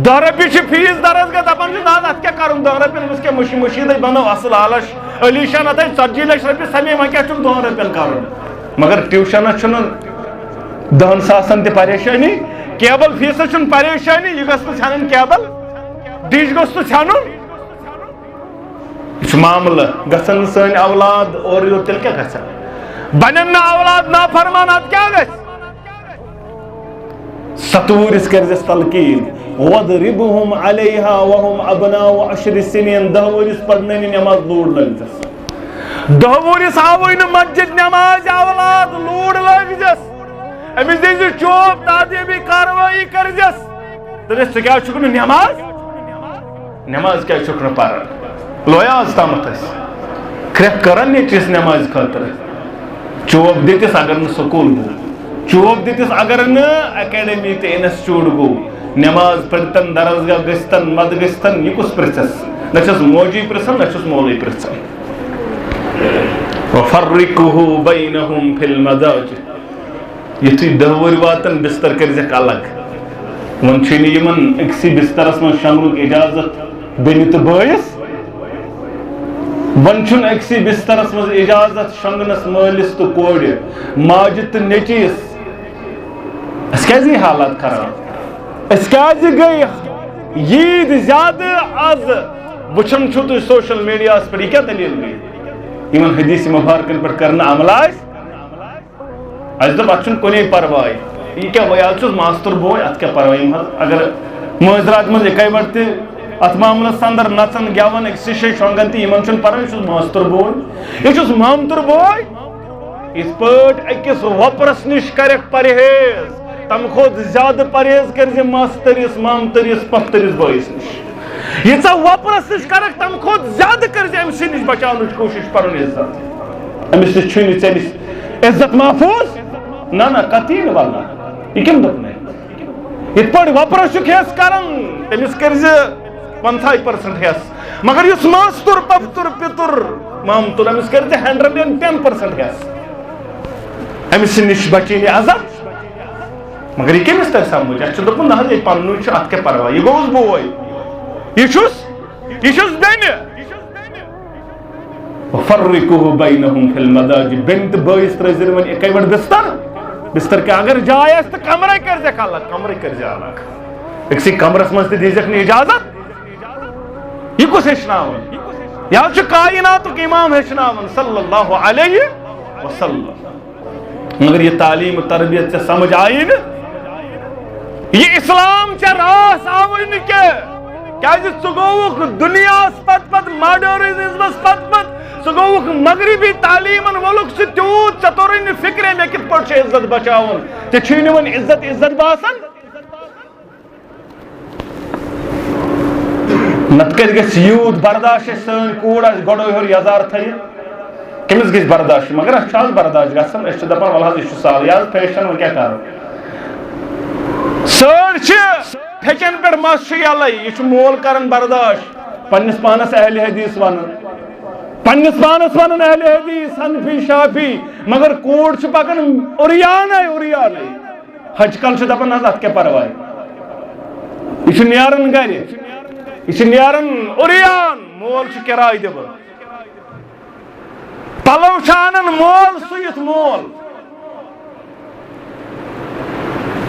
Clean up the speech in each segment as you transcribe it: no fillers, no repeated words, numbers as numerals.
دہ رۄپیہِ چھِ فیٖس درس گاہ دپان چھِ نہ اتھ کیٛاہ کرُن 10 رۄپین أمِس کیٛاہ مٔشیٖدٕے بنٲو اصل آلش علی شان اتھے 40 لچھ رۄپیہِ سمے وۄنۍ کیٛاہ چھُم 2 رۄپین کرُن مگر ٹیوٗشنس چھُنہٕ 10 ساسن تہِ پریشٲنی کیبل فیٖسس چھُنہٕ پریشٲنی یہِ گٔژھ نہٕ ژھینٕنۍ کیبل ڈِش گوٚژھ نہٕ ژھینُن یہِ چھُ معاملہٕ گژھن نہٕ سٲنۍ اولاد اورٕ یور تیٚلہِ کیٛاہ گژھن بنن نہٕ اولاد نافرمان ادٕ کیٛاہ گژھِ ستوٗرِس کٔرزٮ۪س تلقیٖن وَضرِبْهُمْ عَلَيْهَا وَهُمْ أَبْنَاءُ 10 سِنِينَ 10 ؤرِس پرنٲوِن نٮ۪ماز لوٗڑ لٲگزٮ۪س 10 ؤرِس آوٕے نہٕ مسجد نٮ۪ماز اولاد لوٗڑ لٲگزٮ۪س أمِس دِزِ چوب تعدیٖبی کاروٲیی کٔرزٮ۪س دٔپٮ۪س ژٕ کیٛازِ چھُکھ نہٕ نٮ۪ماز کیٛازِ چھُکھ نہٕ پران لویا آز تامتھ أسۍ کرٛٮ۪کھ کران نیٚچوِس نٮ۪مازِ خٲطرٕ چوب دِتِس اگر نہٕ سکوٗل گوٚو چوب دِتِس اگر نہٕ اکیڈمی تہٕ انسٹیوٗٹ گوٚو نٮ۪ماز پٔرتن درسگاہ گٔژھتن مد گٔژھتن یہِ کُس پرژھس نہ چھس موجی پرژھان نہ چھس مولوی پرژھان وَفَرِّقُهُ بَيْنَهُمْ فِي الْمَضَاجِ یُتھُے 10 وُہٕرۍ واتن بستر کٔرزٮ۪کھ الگ وۄنۍ چھُنہٕ یِمن أکسٕے بسترس منٛز شۄنگنُک اِجازت بیٚنہِ تہٕ بٲیِس وۄنۍ چھُنہٕ أکسٕے بسترس منٛز اِجازت شۄنگنس مٲلِس تہٕ کورِ ماجہِ تہٕ نیٚچوِس أسۍ کیٛازِ گٔے حالات خراب أسۍ کیٛازِ گٔے ییٖتۍ زیادٕ آز وٕچھان چھُو تُہۍ سوشل میڈیاہس پٮ۪ٹھ یہِ کیٛاہ دٔلیٖل گٔے یِمن حدیث مبارکن پٮ۪ٹھ کرنہٕ عملہٕ اَسہِ دوٚپ اتھ چھُنہٕ کُنے پرواے یہِ کیٛاہ وۄنۍ آز چھُس ماستُر بوے اتھ کیٛاہ پرواے یِم حظ اگر مٲنٛزراتہِ منٛز اِکے وٹہٕ تہِ اتھ معاملس اندر نژن گٮ۪ون أکسٕے جایہِ شۄنگن تہِ یِمن چھُنہٕ پرواے یہِ چھُس ماستُر بوے یہِ چھُس مامتُر بوے یِتھ پٲٹھۍ أکِس وۄپرس نِش کرٮ۪کھ پرہیز تمہِ کھۄتہٕ زیادٕ پرہیز کٔرزِ ماستٕرِس مامتٕرِس پۄپھتٕرِس بٲیِس نِش ییٖژاہ وۄپرس نِش کرکھ تمہِ کھۄتہٕ زیادٕ کٔرزِ أمۍ سٕے نِش بچاونٕچ کوٗشِش پنُن عزت أمِس نِش چھُنہٕ ژےٚ نِش عزت محفوٗظ نہ نہ کتی نہٕ ولنہ یہِ کٔمۍ دوٚپ مےٚ یِتھ پٲٹھۍ وۄپرس چھُکھ ہٮ۪س کران تٔمِس کٔرزِ 50% ہٮ۪س مگر یُس ماستُر پۄپھتُر پِتُر مامتُر أمِس کٔرزِ 110% ہٮ۪س أمِس نِش بچٲیِنہِ عزت مگر یہِ کٔمِس ترِ سمجھ اَسہِ چھُ دوٚپمُت نہ حظ ییٚتہِ پننُے چھُ اتھ کیٛاہ پرواے یہِ گوٚوُس بوے یہِ چھُس بیٚنہِ وَفَرِّقُهُ بَيْنَهُمْ فِي الْمَضَاجِ بیٚنہِ تہٕ بٲیِس ترٲوزِ وۄنۍ اِکے وٹہٕ بستر کیٛاہ اگر جاے آسہِ تہٕ کمرے کٔرزٮ۪کھ الگ کمرے کٔرزِ الگ أکسٕے کمرس منٛز تہِ دیٖزٮ۪کھ نہٕ اِجازت یہِ کُس ہیٚچھناوان یہِ حظ چھُ کایناتُک اِمام ہیٚچھناوان صلی اللہ علیہ وسلم مگر یہِ تعلیٖم تربیت ژےٚ سمجھ آیی نہٕ یہِ اسلام ژےٚ راس آوٕے نہٕ کینٛہہ کیٛازِ ژٕ گوٚوُکھ دُنیاہس پتہٕ ماڈٲرنِزمس پتہٕ ژٕ گوٚوُکھ مغربی تعلیٖمن وولُکھ ژٕ تیوٗت ژےٚ توٚرُے نہٕ فِکرے مےٚ کِتھ پٲٹھۍ چھُ عزت بچاوُن ژےٚ چھُے نہٕ وۄنۍ عزت باسان نتہٕ کتہِ گژھِ یوٗت برداش اَسہِ سٲنۍ کوٗر آسہِ گۄڈَے ہیوٚر یزار تھٲیِتھ کٔمِس گژھِ برداش مگر اَسہِ چھُ آز برداش گژھان أسۍ چھِ دپان وَلہٕ حظ یہِ چھُ سہل یہِ حظ فیشن وۄنۍ کیٛاہ کرو سٲڑۍ چھِ پھیٚکٮ۪ن پٮ۪ٹھ مس چھُ یَلے یہِ چھُ مول کران برداش پننِس پانس اہلِ حدیث ونان اہلِ حدیث حنفی شافی مگر کوٗر چھِ پکان اُریانے حج کل چھِ دپان حظ اتھ کیٛاہ پرواے یہِ چھُ نیران گرِ یہِ چھُ نیران اُریان مول چھُ کِراے دِوان پلو چھُ انان مول سُوِتھ مول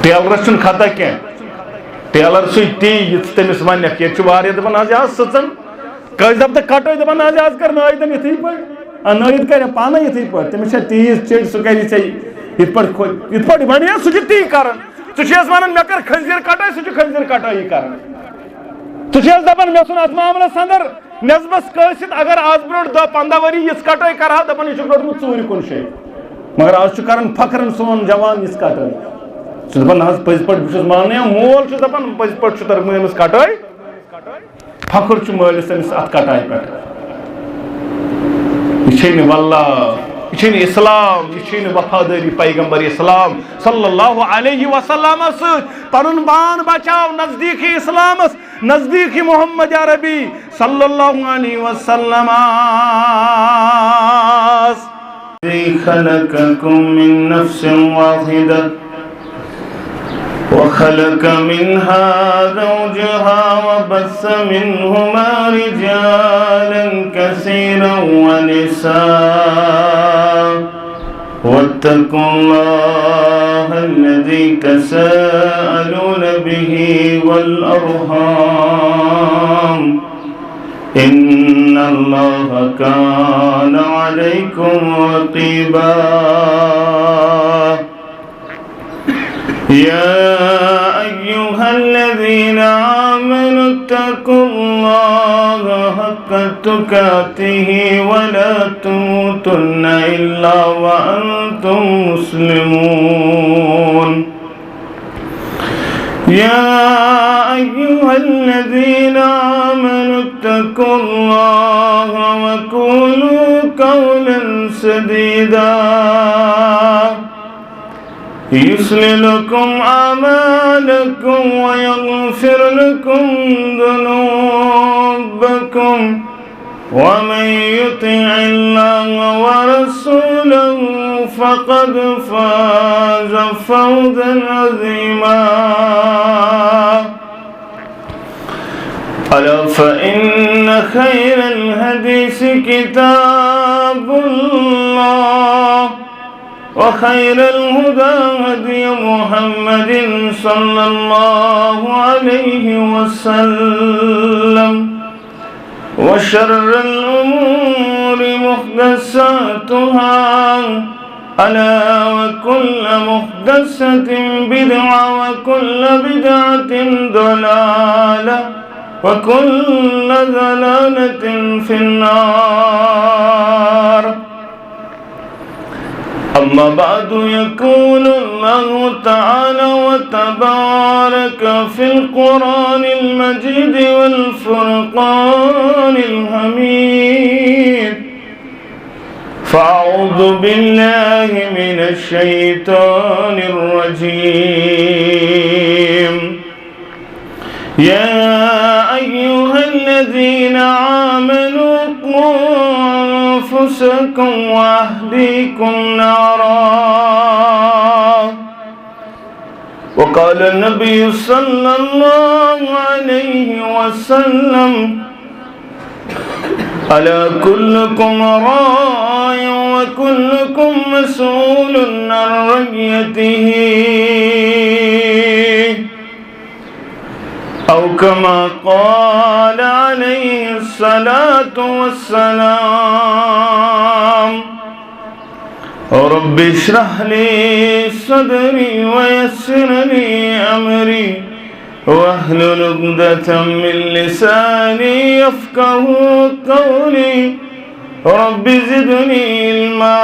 ٹیلرس چھُنہٕ خطا کینٛہہ ٹیلر سُوِ تی یِژھ تٔمِس ونکھ ییٚتہِ چھُ واریاہ دپان حظ یہِ حظ سٕژن کٲنٛسہِ دپ تہٕ کٹٲے دپان حظ یہِ حظ کر نٲیِدن یِتھٕے پٲٹھۍ نٲیِد کرِ پانے یِتھٕے پٲٹھۍ تٔمِس چھےٚ تیٖژ چِڑ سُہ کرِ ژےٚ یِتھ پٲٹھۍ بنہِ سُہ چھُ تی کران ژٕ چھیٚس ونان مےٚ کر خنزیر کٹٲے سُہ چھُ خنزیر کٹٲیی کران ژٕ چھیٚس دپان مےٚ ژھُن اتھ معاملس اندر نٮ۪صبس کٲسِتھ اگر آز برونٛٹھ 10-15 ؤری یِژھ کٹٲے کرہا دپان یہِ چھُکھ روٚٹمُت ژوٗرِ کُنہِ جایہِ مگر آز چھُ کران فخرن سون جوان یِژھ کٹٲے چھُ دپان نہ حظ پٔزۍ پٲٹھۍ بہٕ چھُس ماننہٕ مول چھُ دپان پٔزۍ پٲٹھۍ چھُ تٔرمٕژ أمِس کٹٲے فخر چھُ مٲلِس أمِس اتھ کٹایہِ پٮ۪ٹھ یہِ چھے نہٕ واللہ یہِ چھے نہٕ اسلام یہِ چھے نہٕ وفادٲری پیغمبر اسلام صلی اللہ علیہ وسلمس سۭتۍ پنُن پان بچاو نزدیٖکی اسلامس نزدیٖکی محمد عربی صلی اللہ علیہ وسلم خلقكم من نفس واحدة وخلق منها زوجها وبث منهما رجالا كثيرا ونساء واتقوا الله الذي تساءلون به والأرحام إن الله كان عليكم رقيبا يا أيها الذين آمنوا اتقوا الله حق تقاته ولا تموتن إلا وأنتم مسلمون يا أيها الذين آمنوا اتقوا الله وقولوا قولا سديدا يصلح لكم أعمالكم ويغفر لكم ذنوبكم ومن يطع الله ورسوله فقد فاز فوزا عظيما ألا فإن خير الحديث كتاب الله وخير الهدى هدي محمد صلى الله عليه وسلم وشر الأمور محدثاتها ألا وكل محدثة بدعة وكل بدعة ضلالة وكل ضلالة في النار أما بعد يقول الله تعالى وتبارك في القرآن المجيد والفرقان الحميد فأعوذ بالله من الشيطان الرجيم يا أيها الذين آمنوا قوا أنفسكم وأهليكم نارا وقال النبي صلى الله عليه وسلم ألا كلكم راع وكلكم مسؤول عن رعيته أو كما قال عليه الصلاة والسلام رب اشرح لي صدري ويسر لي أمري واحلل عقدة من لساني يفقه قولي رب زدني علما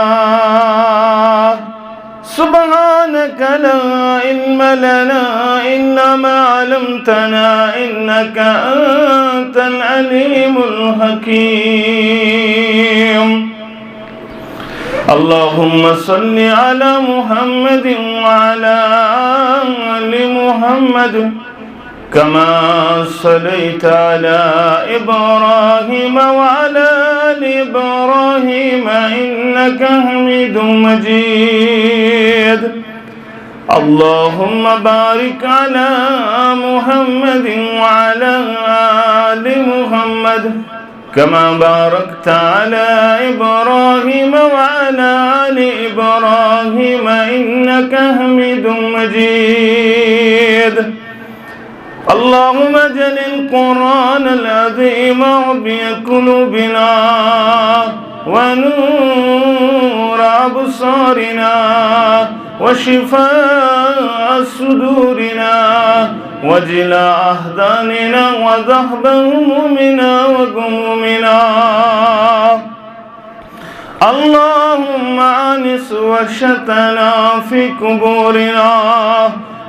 سبحانك لا علم لنا إلا ما علمتنا إنك أنت العليم الحكيم اللهم صل على محمد وعلى آل محمد كما صليت على إبراهيم وعلى آل إبراهيم إنك حميد مجيد اللهم بارك على محمد وعلى آل محمد كما باركت على إبراهيم وعلى آل إبراهيم إنك حميد مجيد اللهم اجعل القرآن العظيم ربيع قلوبنا ونور أبصارنا وشفاء صدورنا وجلاء أحزاننا وذهب همومنا وغمومنا اللهم آنس وحشتنا في قبورنا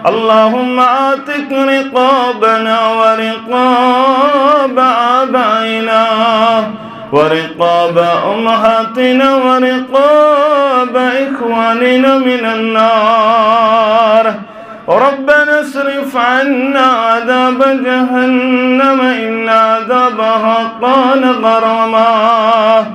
اللهم آتق رقابنا ورقاب آبائنا ورقاب أمهاتنا ورقاب إخواننا من النار ربنا اصرف عنا عذاب جهنم إن عذابها كان غراما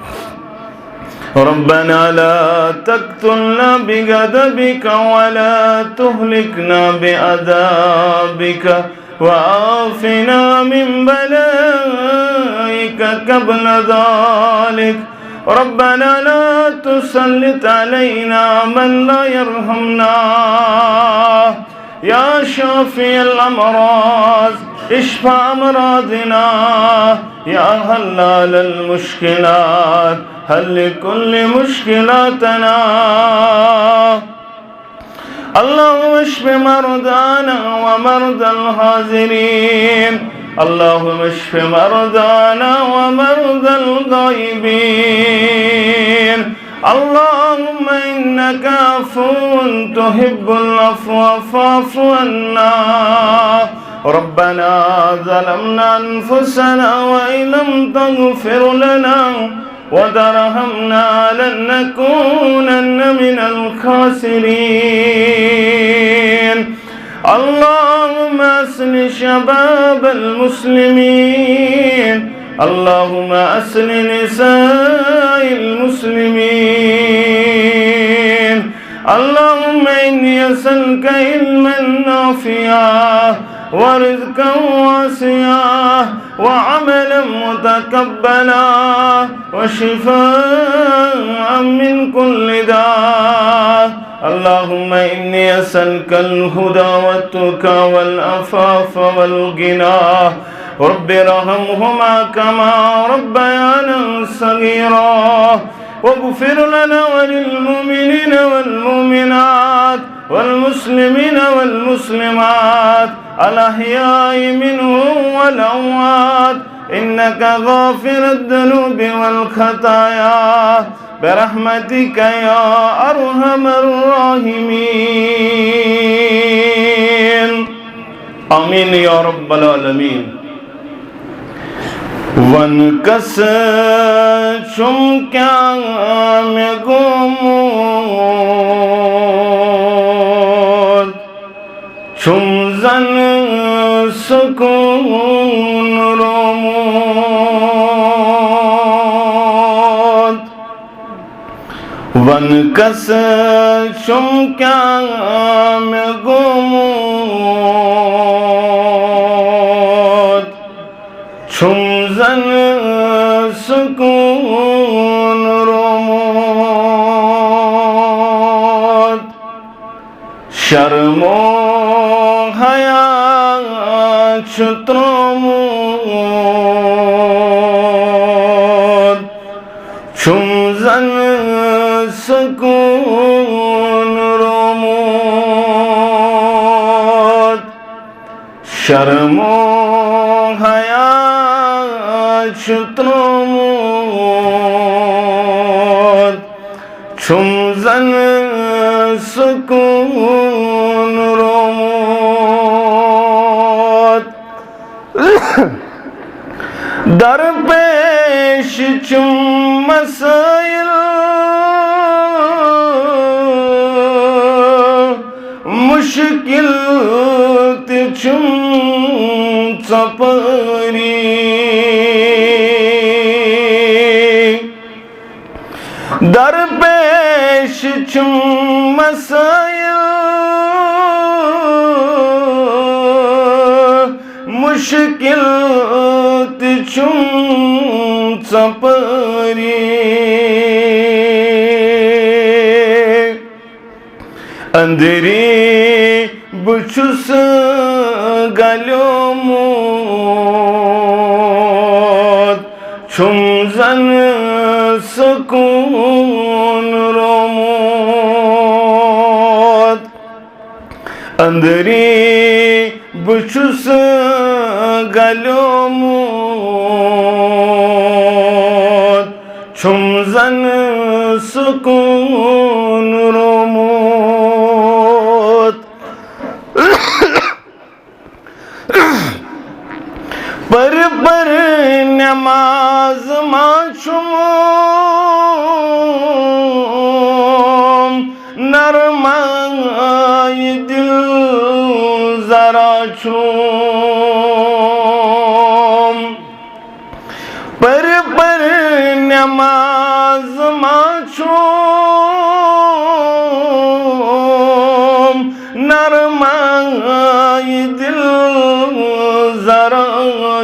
ربنا لا تقتلنا بغضبك ولا تهلكنا بعذابك وعافنا من بلائك قبل ذلك ربنا لا تسلط علينا من لا يرحمنا يا شافي الأمراض اشف أمراضنا يا حلال المشكلات حل كل مشكلاتنا اللهم اشف مرضانا ومرضى الحاضرين اللهم اشف مرضانا ومرضى الغائبين اللهم إنك عفو تحب العفو فاعف عنا ربنا ظلمنا أنفسنا وإن لم تغفر لنا وترحمنا لنكونن من الخاسرين اللهم أصلح شباب المسلمين اللهم أصلح نساء المسلمين اللهم إني أسألك علما نافعا ورزقا واسعا وعملا متقبلا وشفاء من كل داء اللهم إني أسألك الهدى والتقى والعفاف والغنى رب ارحمهما كما ربيانا صغيرا واغفر لنا وللمؤمنين والمؤمنات والمسلمين والمسلمات الأحياء منهم والأموات إنك غافر الذنوب والخطايا برحمتك يا أرحم الراحمين آمين يا رب العالمين ون کس چم کیا میں گمود چم زن سکون رومود ون کس چم کیا میں گمود چم زن سکون رومود شرم و حیا چترمود چم زن سکون رومود شرم و حیا چترمود چم زن سکون رومود در پیش چم مسائل مشکل چم چپری در پیش چم مسائل مشکل چم چپری اندری بچس گلومود چم زن سکون رومود اندری بچس گلومود چم زن سکون رومود پر نماز ما چموم نرمائی دل ذرا چوم پر نماز ما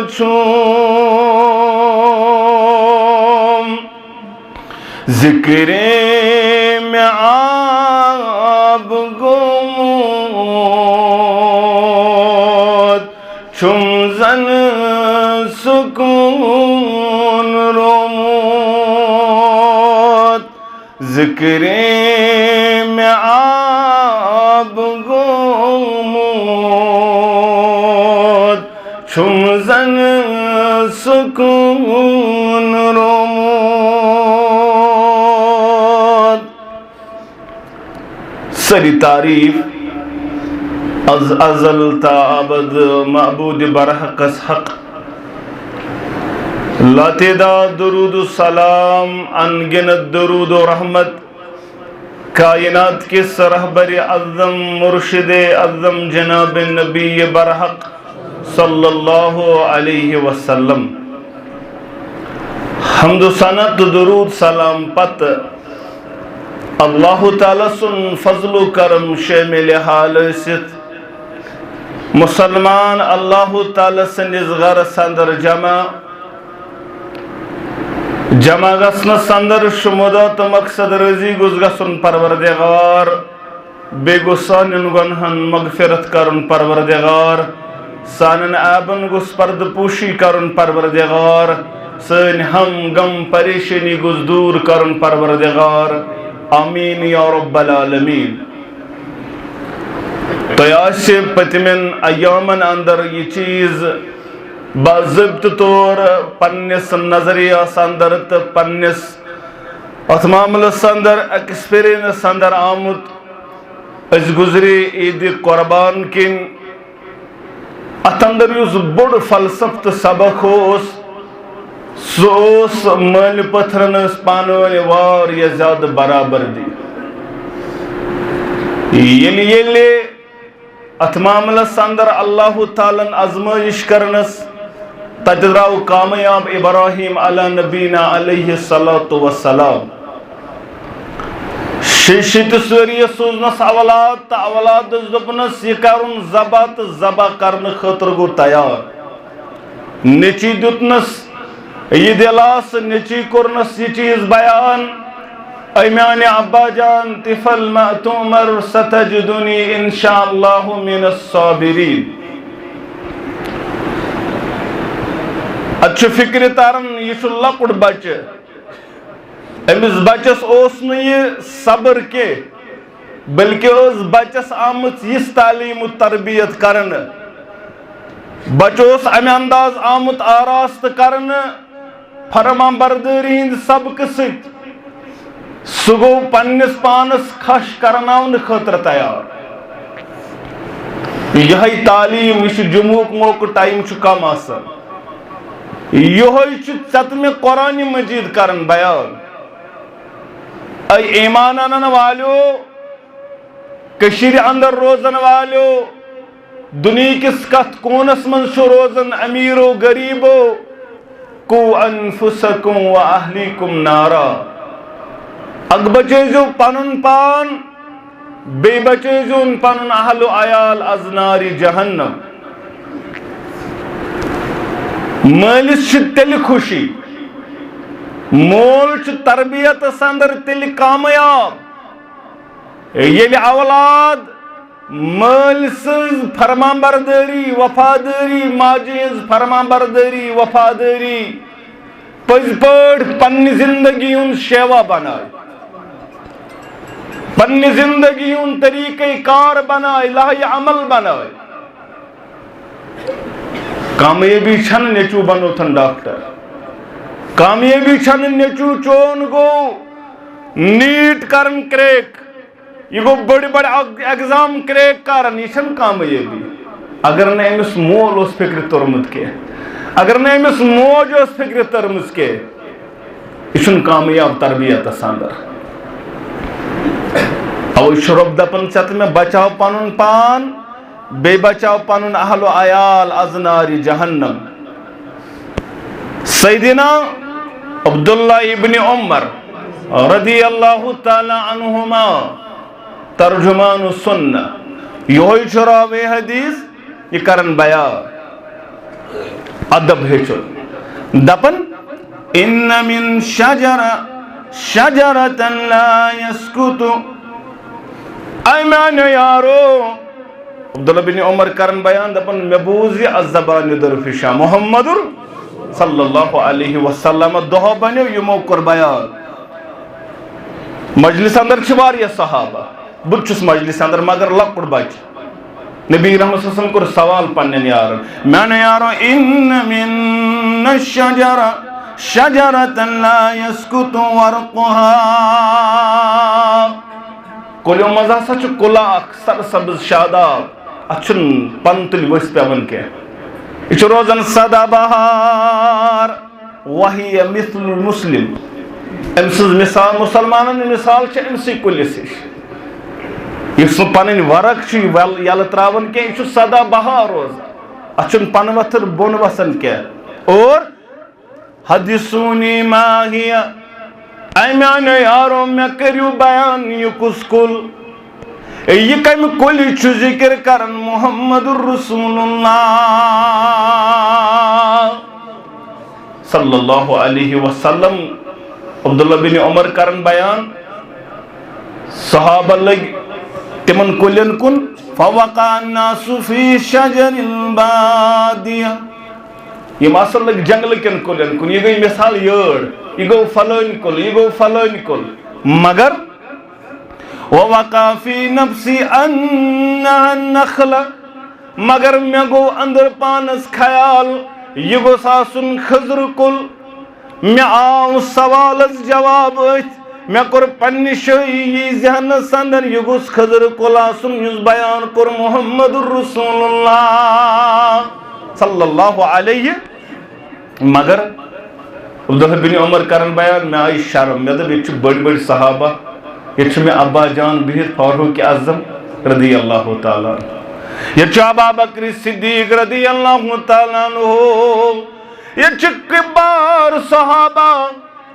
چھوم ذکر میں آب گموت چھم زن سکون روموت ذکر میں آب گموت چھم زن سکون روموت سری تعریف از ازل تا ابد معبود برحق از حق لا تعداد درود و سلام انگنت درود و رحمت کائنات کے رہبر اعظم مرشد اعظم جناب نبی برحق صلی اللہ علیہ وسلم حمد و ثنا درود سلام پت اللہ تعالی سن فضل و کرم شامل حال ست مسلمان اللہ تعالی سندس غرس اندر جمع گژھنس اندر شمودا تو مقصد رضی گوٚژھ گژھُن پروردگار بیٚیہِ گوٚژھ سانٮ۪ن گۄنہن مغفرت کرُن پروردگار سانٮ۪ن عیبن گوٚژھ پردٕ پوشی کرُن پروردگار سٲنۍ ہم غم پریشانی گوٚژھ دوٗر کرُن پروردگار آمیٖن یا رب العالمین تۄہہِ آسہِ پٔتمٮ۪ن ایامن اندر یہِ چیٖز باضابطہ طور پننس نظریاس اندر تو پننس ات معاملس اندر ایکسپیرینس اندر آمت اس گزری عید قربان کن ات اندر یس بوڑ فلسفہ تو سبق سوس مل پتھرنس پانوانی واریاہ زیادہ برابردی یلی ات معاملس اندر اللہ تعالیٰ آزمائش کرنس تتہِ درٛاو کامیاب ابراہیم علی نبینا علیہ السلام شیٖتس ؤرِیس سوٗزنس اولاد تہٕ اولادس دوٚپنس یہِ کرُن ذبح تہٕ ذبح کرنہٕ خٲطرٕ گوٚو تیار نیٚچی دیُتنس یہِ دِلاس نیٚچی کوٚرنس یہِ چیٖز بیان اے میانہِ ابا جان تفل ما تُمر ستجدنی انشاء اللہ من الصابرین اچھا فکر تارن یہ لکڑ بچہ امس بچس یہ صبر کے بلکہ اس بچس آمت اس تعلیم و تربیت کرن بچوس امہ انداز آمت آراست کرن فرمان برداری ہند سبق ست سہ گو پنس پانس خش کرناون خاطر تیار یہ تعلیم یہ جمعہ موقع ٹائم کم آسان یہ ژتمہ قرآن مجید کرن بیان اے ایمان انن والو کشیر اندر روزن والو دنیا کس کت کونس من روزن امیرو غریبو کو انفسکم و اہلیکم نارا اگ بچیزو پنن پان بے بچیزون پنن اہل و عیال از ناری جہنم مالس تیل خوشی مول تربیت اندر تیل کامیاب یل اولاد مال سز فرمان برداری وفاداری ماجی ہز فرمان برداری وفاداری پز پڑ پنی زندگی ان شیوا بنائے پنی زندگی ان طریقہ کار بنائے لاہی عمل بنائے کامیابی چھن نیچو بنو تھن ڈاکٹر کامیابی چھن نیچو چون گو نیٹ کرن کریک یہ گو بڑی بڑی ایگزام کریک کرن یہ چھن کامیابی اگر نے امس مول اس فکر ترمت کے اگر نے امس موج اس فکر ترمت کے یہ چھن کامیاب تربیت اندر او شرب دپن چت میں بچاو پانن پان بے بچاو پانن اہل و عیال از ناری جہنم سیدنا عبداللہ ابن عمر رضی اللہ تعالی عنہما ترجمان السنہ یہ چراوے حدیث یہ کرن بیان ادب ہیچن دپن ان من شجرة لا يسكت اے میانو یارو عبداللہ بن عمر کرن بیان دپن مے بوز یہ الزبان درفشا محمد صلی اللہ علیہ وسلم دہو بنیو یمو کر بیان مجلس اندر چھواری صحابہ بچس مجلس اندر مگر لکڑ بچ نبی رحمت صلی اللہ علیہ وسلم کر سوال پنن یارن میانو یارو ان من الشجرة شجرة لا يسكت ورقها کلیو مزہ سا چھ کلا اکثر سبز شاداب اچھن پنتل ویس پیون کے اچھ روزن صدا بہار وہی مثل المسلم امسز مثال مسلمانن مثال چھ امسی کلیس اس پنن ورق چھ یل تراون کے اچھ صدا بہار روز اچھن پن وتر بون وسن کے اور حدثونی ما ہی اے میانو یارو میں کریو بیان یہ کس کل یہ کم کلی چھ ذکر کرن محمد الرسول اللہ صلی اللہ علیہ وسلم عبداللہ بن عمر کرن بیان صحابہ لگ تمن کلین کن فوقع الناس فی شجر البادیہ یہ ماسل لگ جنگل کن کلین کن یہ گئی مثال یڑ یہ گو فلون کل یہ گو فلون کل مگر وَوَقَى فِي نَفْسِ أَنَّهَا النَّخْلَ مگر میں گو اندر پانس خیال یہ گو ساسن خضر کل میں آؤ سوال جواب میں کر پنی شئی ذہن سندر یہ گو خضر کل آسن یز بیان کر محمد الرسول اللہ صلی اللہ علیہ مگر عبداللہ بن عمر کرن بیان میں آئی شرم میں دب یہ بڑی بڑی صحابہ یہ میں ابا جان بہت فاروق اعظم رضی اللہ تعالیٰ یہ ابا بکر صدیق رضی اللہ تعالیٰ یہ کبار صحابہ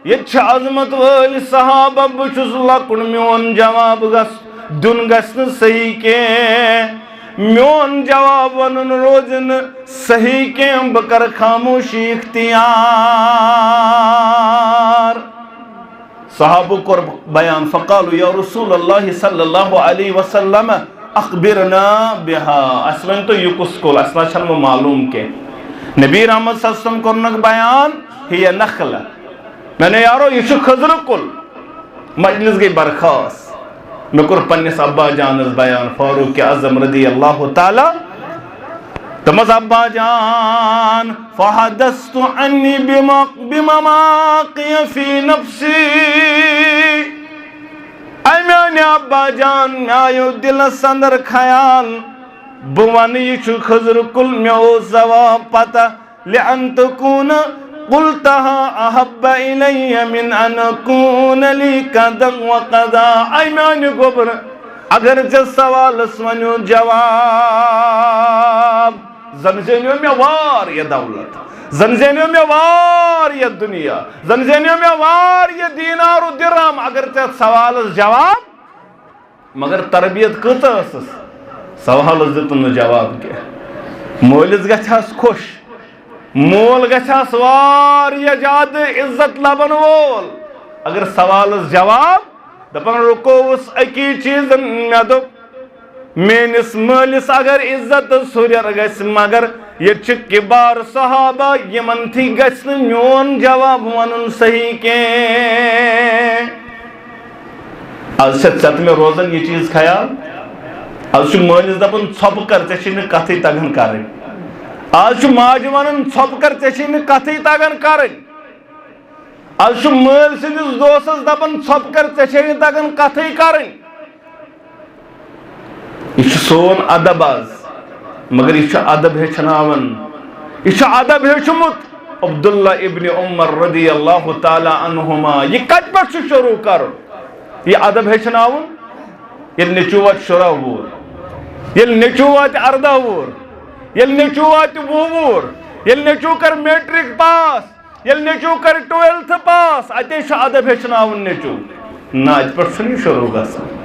یہ عظمت والی صحابہ بچس لکن میون جواب گس دن گسن صحیح کے میون جواب ونن روزن صحیح کے بکر خاموشی اختیار صحابہ کو بیان فقالوا یا رسول اللہ صلی اللہ علیہ وسلم اخبرنا بها اسمن تو یکس کول اسنا چھن معلوم کے نبی رحمت صلی اللہ علیہ وسلم کرنک بیان ہی نخل میں نے یارو یہ خضر کل مجلس گئی برخاست میں کر پنس ابا جانس بیان فاروق اعظم رضی اللہ تعالی تمز ابا جان فحدثت عنی بمواقع فی نفسی اے میانے ابا جان میں آئیو دل سندر خیال بوانی یہ خضر کل میں او زواب پتا لئن تکون قلتها احب الی من ان اکون لی قدا و قدا اے میانے گوبر اگر جس سوال سونیو جواب زنزینیو میں وار یہ دولت زنزینیو میں وار یہ دنیا زنزینیو میں وار یہ دینار و درہم اگر جس سوال جواب مگر تربیت کتا اسس سوال زتن جواب کے مولس گچھاس خوش مول گچھاس وار یہ جاد عزت لبن وول اگر سوال جواب دپن رکو اس اکی چیز میں دپ مینس مالس اگر عزت سوریر گس مگر یہ کبار صحابہ یمن تھی گس میون جواب ونن صحیح کے از ست میں روزن یہ چیز خیال از مالس دپن ژھۄپ کر ژےٚ کتھٕے تگان کرٕنۍ آج ماج ونن ژھۄپ کر ژےٚ کتھٕے تگان کرٕنۍ آج مٲلۍ سٕنٛدِس دوستس دپان ژھۄپ کر ژےٚ تگان کتھٕے کرٕنۍ یہ سون ادب آز مگر یہ ادب ہیچھناون یہ ادب ہیچھمت عبداللہ ابن عمر رضی اللہ تعالی عنہما یہ کت پہ شروع کرن یہ ادب ہیچھناون یل نیچو وات 16 وُہُر یل نیچو وات 18 وُہُر یل نیچو وات 20 وُہُر یل نیچو کر میٹرک پاس یل نیچو کر 12th پاس اتے ادب ہیچھناون نیچو نا ات پہ شروع گژھان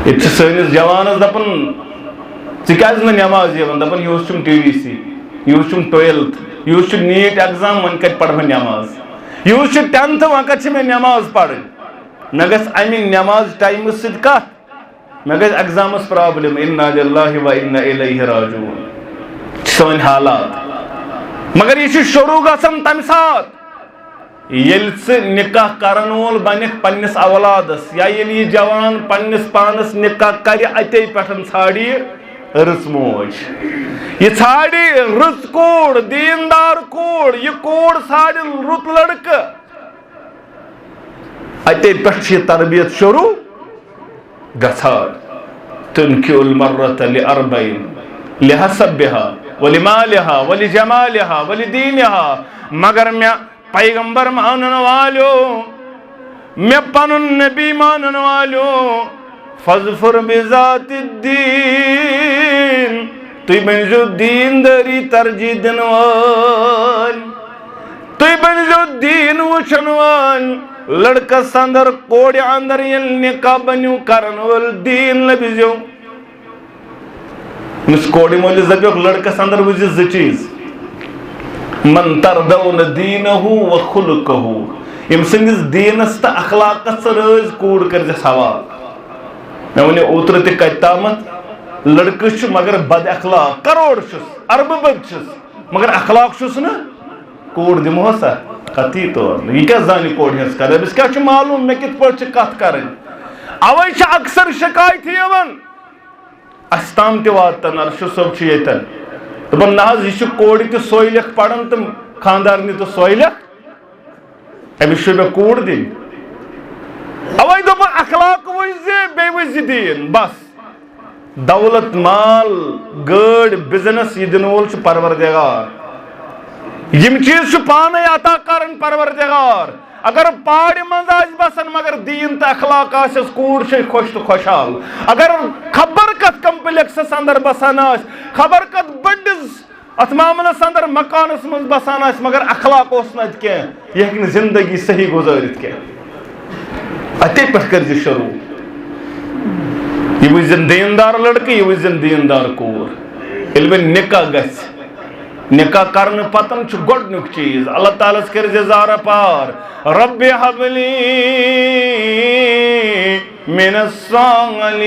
یہ سنس جوانس دپان ژٕ کیازِ نہٕ نماز یوان دپان یہ اوس ٹی وی سی یہ 12th یہ نیٹ ایگزام ون کت پڑھ نماز یہ 10th ون کت میں نماز پڑھ مے گژھِ امی نماز ٹائم سۭتۍ کتھ مے گژھِ ایگزامس پرابلم انا للہ و انا الیہ راجعون سٲنۍ حالات مگر یہ شروع گژھان تمہِ ساتہٕ ییٚلہِ ژٕ نکاح کرن وول بنکھ پننس اولادس یا ییٚلہِ یہ جوان پننس پانس نکاح کرِ اتے پٮ۪ٹھ ژھانڈِ رٕژ موج یہ ژھانڈِ رٕژ کوٗر دیندار کوٗر یہ کوٗر ژھانڈِ رُت لڑکہٕ اتے پٮ۪ٹھ چھِ تربیت شروع گژھان تنكح المرأة لأربعين لحسبها ولمالها ولجمالها ولدينها مگر میں پیغمبر مانن والو میں پنن نبی مانن والو فاظفر بذات الدین تُہۍ بنزو دینداری ترجیح دن وال تُہۍ بنزو دین وچھن وال لڑکس اندر کوڑ اندر یل نکاح بنیو کرن وال دین لبزیو مس کوڑی مولس دپیوک لڑکس اندر وچھ زٕ چیز من تردون دینہ و خلقہ یم سندس دینس تو اخلاقس رز کوڑ کر حوالہ میں ونی اوتر تہ کت تامت لڑکہ مگر بد اخلاق کروڑ ارب بد مگر اخلاق نا کوڑ دمو سا قطعی طور یہ کیا زانی کوڑ ہز کر امس کیا معلوم میں کت پہ کت کریں اوے اکثر شکایت یوان اس تام تہ واتن ارشد صٲب چھ یتن دپان نہ حظ یہ کوڑ تہ سوے لیکھ پران تو خاندارنہ تہ سوے لیکھ امس مے کوڑ دن اوے دپان اخلاق وز بے وز دین بس دولت مال گاڑ بزنس یہ دن وول پروردگار یم چیز پانے عطا کرن پروردگار اگر پہاڑ مز بسان مگر دین تو اخلاق آس کوڑ خوش تو خوشحال اگر خبر کت کمپلیکسس اندر بسان خبر کت بڑس ات معاملس اندر مکانس من بسان مگر اخلاق اس نا کی یہ ہیکہ زندگی صحیح گزارت کی اتے پہ کر شروع یہ وزن دیندار لڑکہ یہ وزن دیندار کور ییٚلہِ وۄنۍ نکاح گژھِ نکاح کرنے پتن گۄڈنیُک چیز اللہ تعالیٰ کر زارہ پار رب حبلی من الصالحین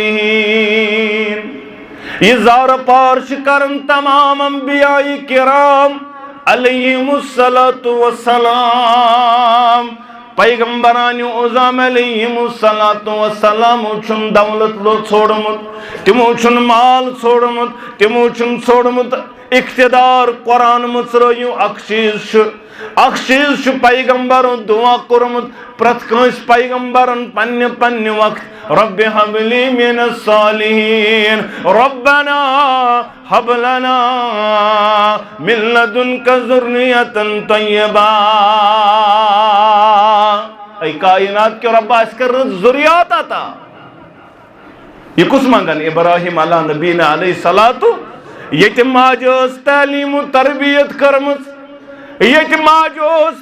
یہ زارہ پار کرن تمام انبیاء کرام علیہم الصلاۃ والسلام پیغمبران اعظم علیہم الصلاۃ والسلام چھن دولت لو چھوڑمت تمو چھن مال چھوڑمت تمو چھن چھوڑمت اقتدار قرآن مصرو اخ چیز پیغمبروں دعا کورمت پرت کنس پیغمبرن پنہ وقت رب حب لی من الصالحین ربنا حب لنا من لدنک ذریۃ طیبہ اے کائنات کے رب اس کر ذریات عطا یہ کس منگن ابراہیم علیہ نبینا علیہ الصلوۃ یت ماج تعلیم و تربیت کرمت یت ماج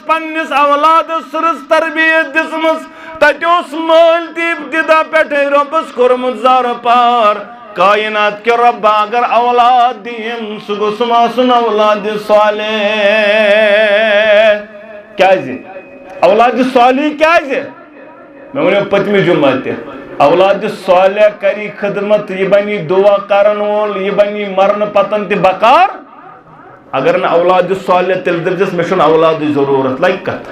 پنس اولادس رز تربیت دسمس تت مل تہ ابتدا پہ ربس کورمت زارہ پار کائنات کے رب اگر اولاد دیم سہ گوسم آسن اولاد صالح کیازِ اولاد صالح کیازِ میں ونیو پتمہ جمعہ تہ اولاد صالح کری خدمت یہ بنی دعا کرن وول یہ بنی مرن پتن تہ بکار اگر نہ اولاد صالح تیل دپجس مے چھن اولاد ضرورت لگ کت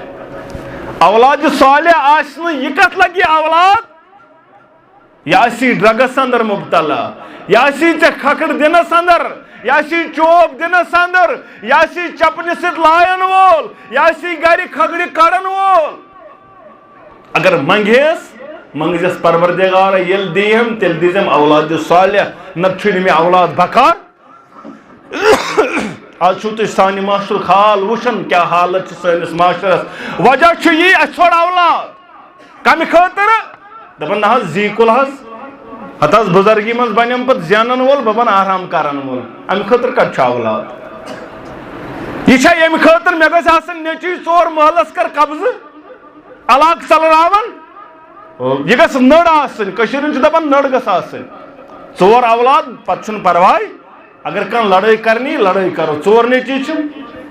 اولاد صالح آس یہ کت لگی اولاد یہ آسی ڈرگس اندر مبتلا یہ آسی ژے کھکڑ دنس اندر یہ آسی چوب دنس اندر یہ آسی چپنہ سۭتۍ لایان وول یہ آسی گھر کھکڑ کڑن وول اگر منگیس منگزس پروردگار یل دیم تیل دیزم اولاد صالح نت چھنی میں اولاد بکار آج چھو تو سانی معاشر خال وشن کیا حالت چھ سانس معاشرس وجہ چھ یہ اچھوڑ اولاد کمی خاطر دپن نہ زی کل حت بزرگی من بنیم پت زینن وول ببن آرام کرن وول ام خاطر کت چھ اولاد یہ چھا یم خاطر مے گژھِ آسن نیچی ژور محلس کر قبض علاقہ ژلراون یہ گھس نڑ آسن کشیرن چھ دپان نڑ گھس آسن ژور اولاد پتہ چھن پرواے اگر کان لڑائی کرنی لڑائی کرو ژور نیچی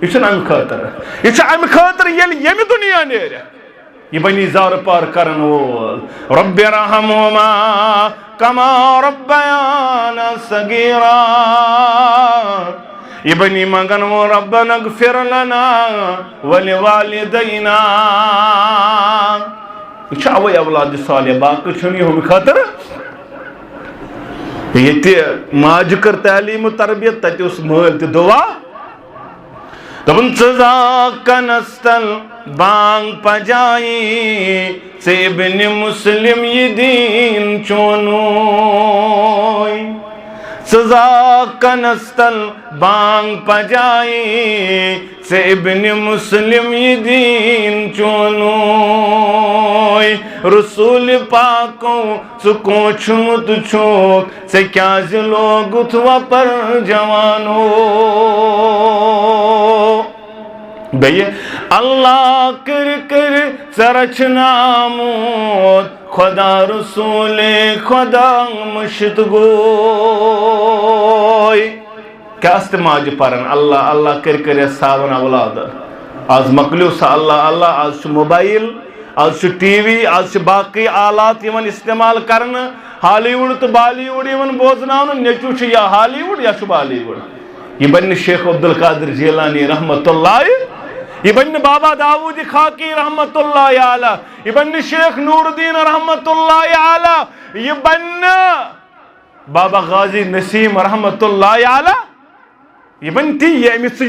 یہ ام خاطر یہ ام خاطر یم دنیا نیرِ یہ بنی زار پار کرن وول رب ارحمہما کما ربیانا صغیرا یہ بنی منگن وہ ربنا اغفر لنا ولوالدینا یہ اوے اولاد صالح باقی چھنی ہم خاطر یہ ماج کر تعلیم و تربیت تت اس مل تہ دعا دپن ژا کنستل بانگ پجائی ژے ابن مسلم یہ دین چونوئی ژا کنستل بانگ پجائی ژے ابن مسلم یہ دین چونوئی رسول پاکو ژٕ کوچھمت چھوک ژے کیازِ لوگُتھ وپر جوانو بیٚیہِ اللہ کر کر ژٕ رچھنامُت خدا رسول خدا مشت گوی کیا است ماجہِ پرن اللہ اللہ کر ساون اولاد آز مکلیو سا اللہ اللہ آز چھ موبائل آز چھ ٹی وی آز چھ باقی آلات یمن استعمال کرن ہالی ووڈ تو بالی ووڈ یمن بوزناون نیچو چھ یا ہالی ووڈ یا چھ بالی ووڈ یہ بن شیخ عبدالقادر جیلانی رحمت اللہ یہ بن بابا داود خاکی رحمت اللہ علیہ یہ بن شیخ نور الدین رحمت اللہ علیہ یہ بن بابا غازی نسیم رحمت اللہ علیہ یہ بن تی یہ امیس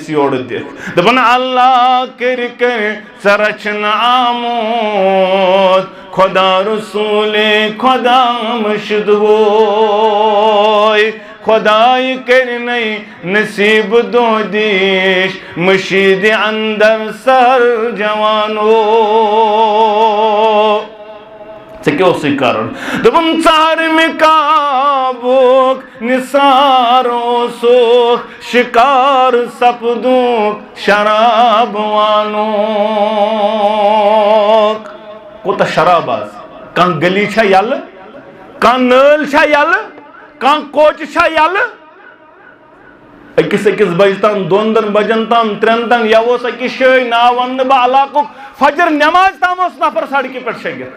یوڑ دیکھ دبن اللہ کر ژٕ رچھن آمُت خدا رسول خدا مشد گوی خدای کرنی نصیب دو دیش مشید اندر سر جوانو کیا اسی کارن دبن ژار میں کابوک نثارو سوک شکار سپدوک شراب وانوک کوتا شراب آز کان گلی چھا یل کان نل چھا یل کان کوچ چھا یل اکس بج تان دون بجن تام ترین تان یوس اکس شائی نا ون با علاقو فجر نماز تام اس نفر سڑکی پر شگر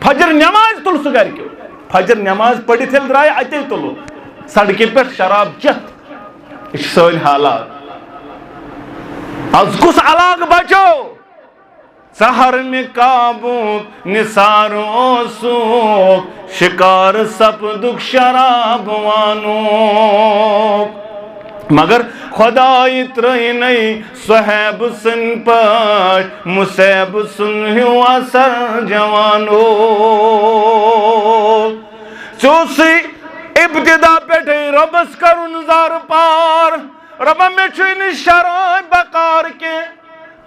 فجر نماز تل سو گھر کیوں فجر نماز پڑھی تھل درائے اتے تلو سڑکی پر شراب چت اس سن حالات از کس علاق بچو سحر میں کابوک نثارو سوک شکار سپدک شراب وانوک مگر خدای ترہی نہیں صحیب سن پاش مسیب سن ہیو اثر جوانو چوسی ابتدا پیٹھے ربس کرن زار پار ربا میں چھوین شرائع بقار کے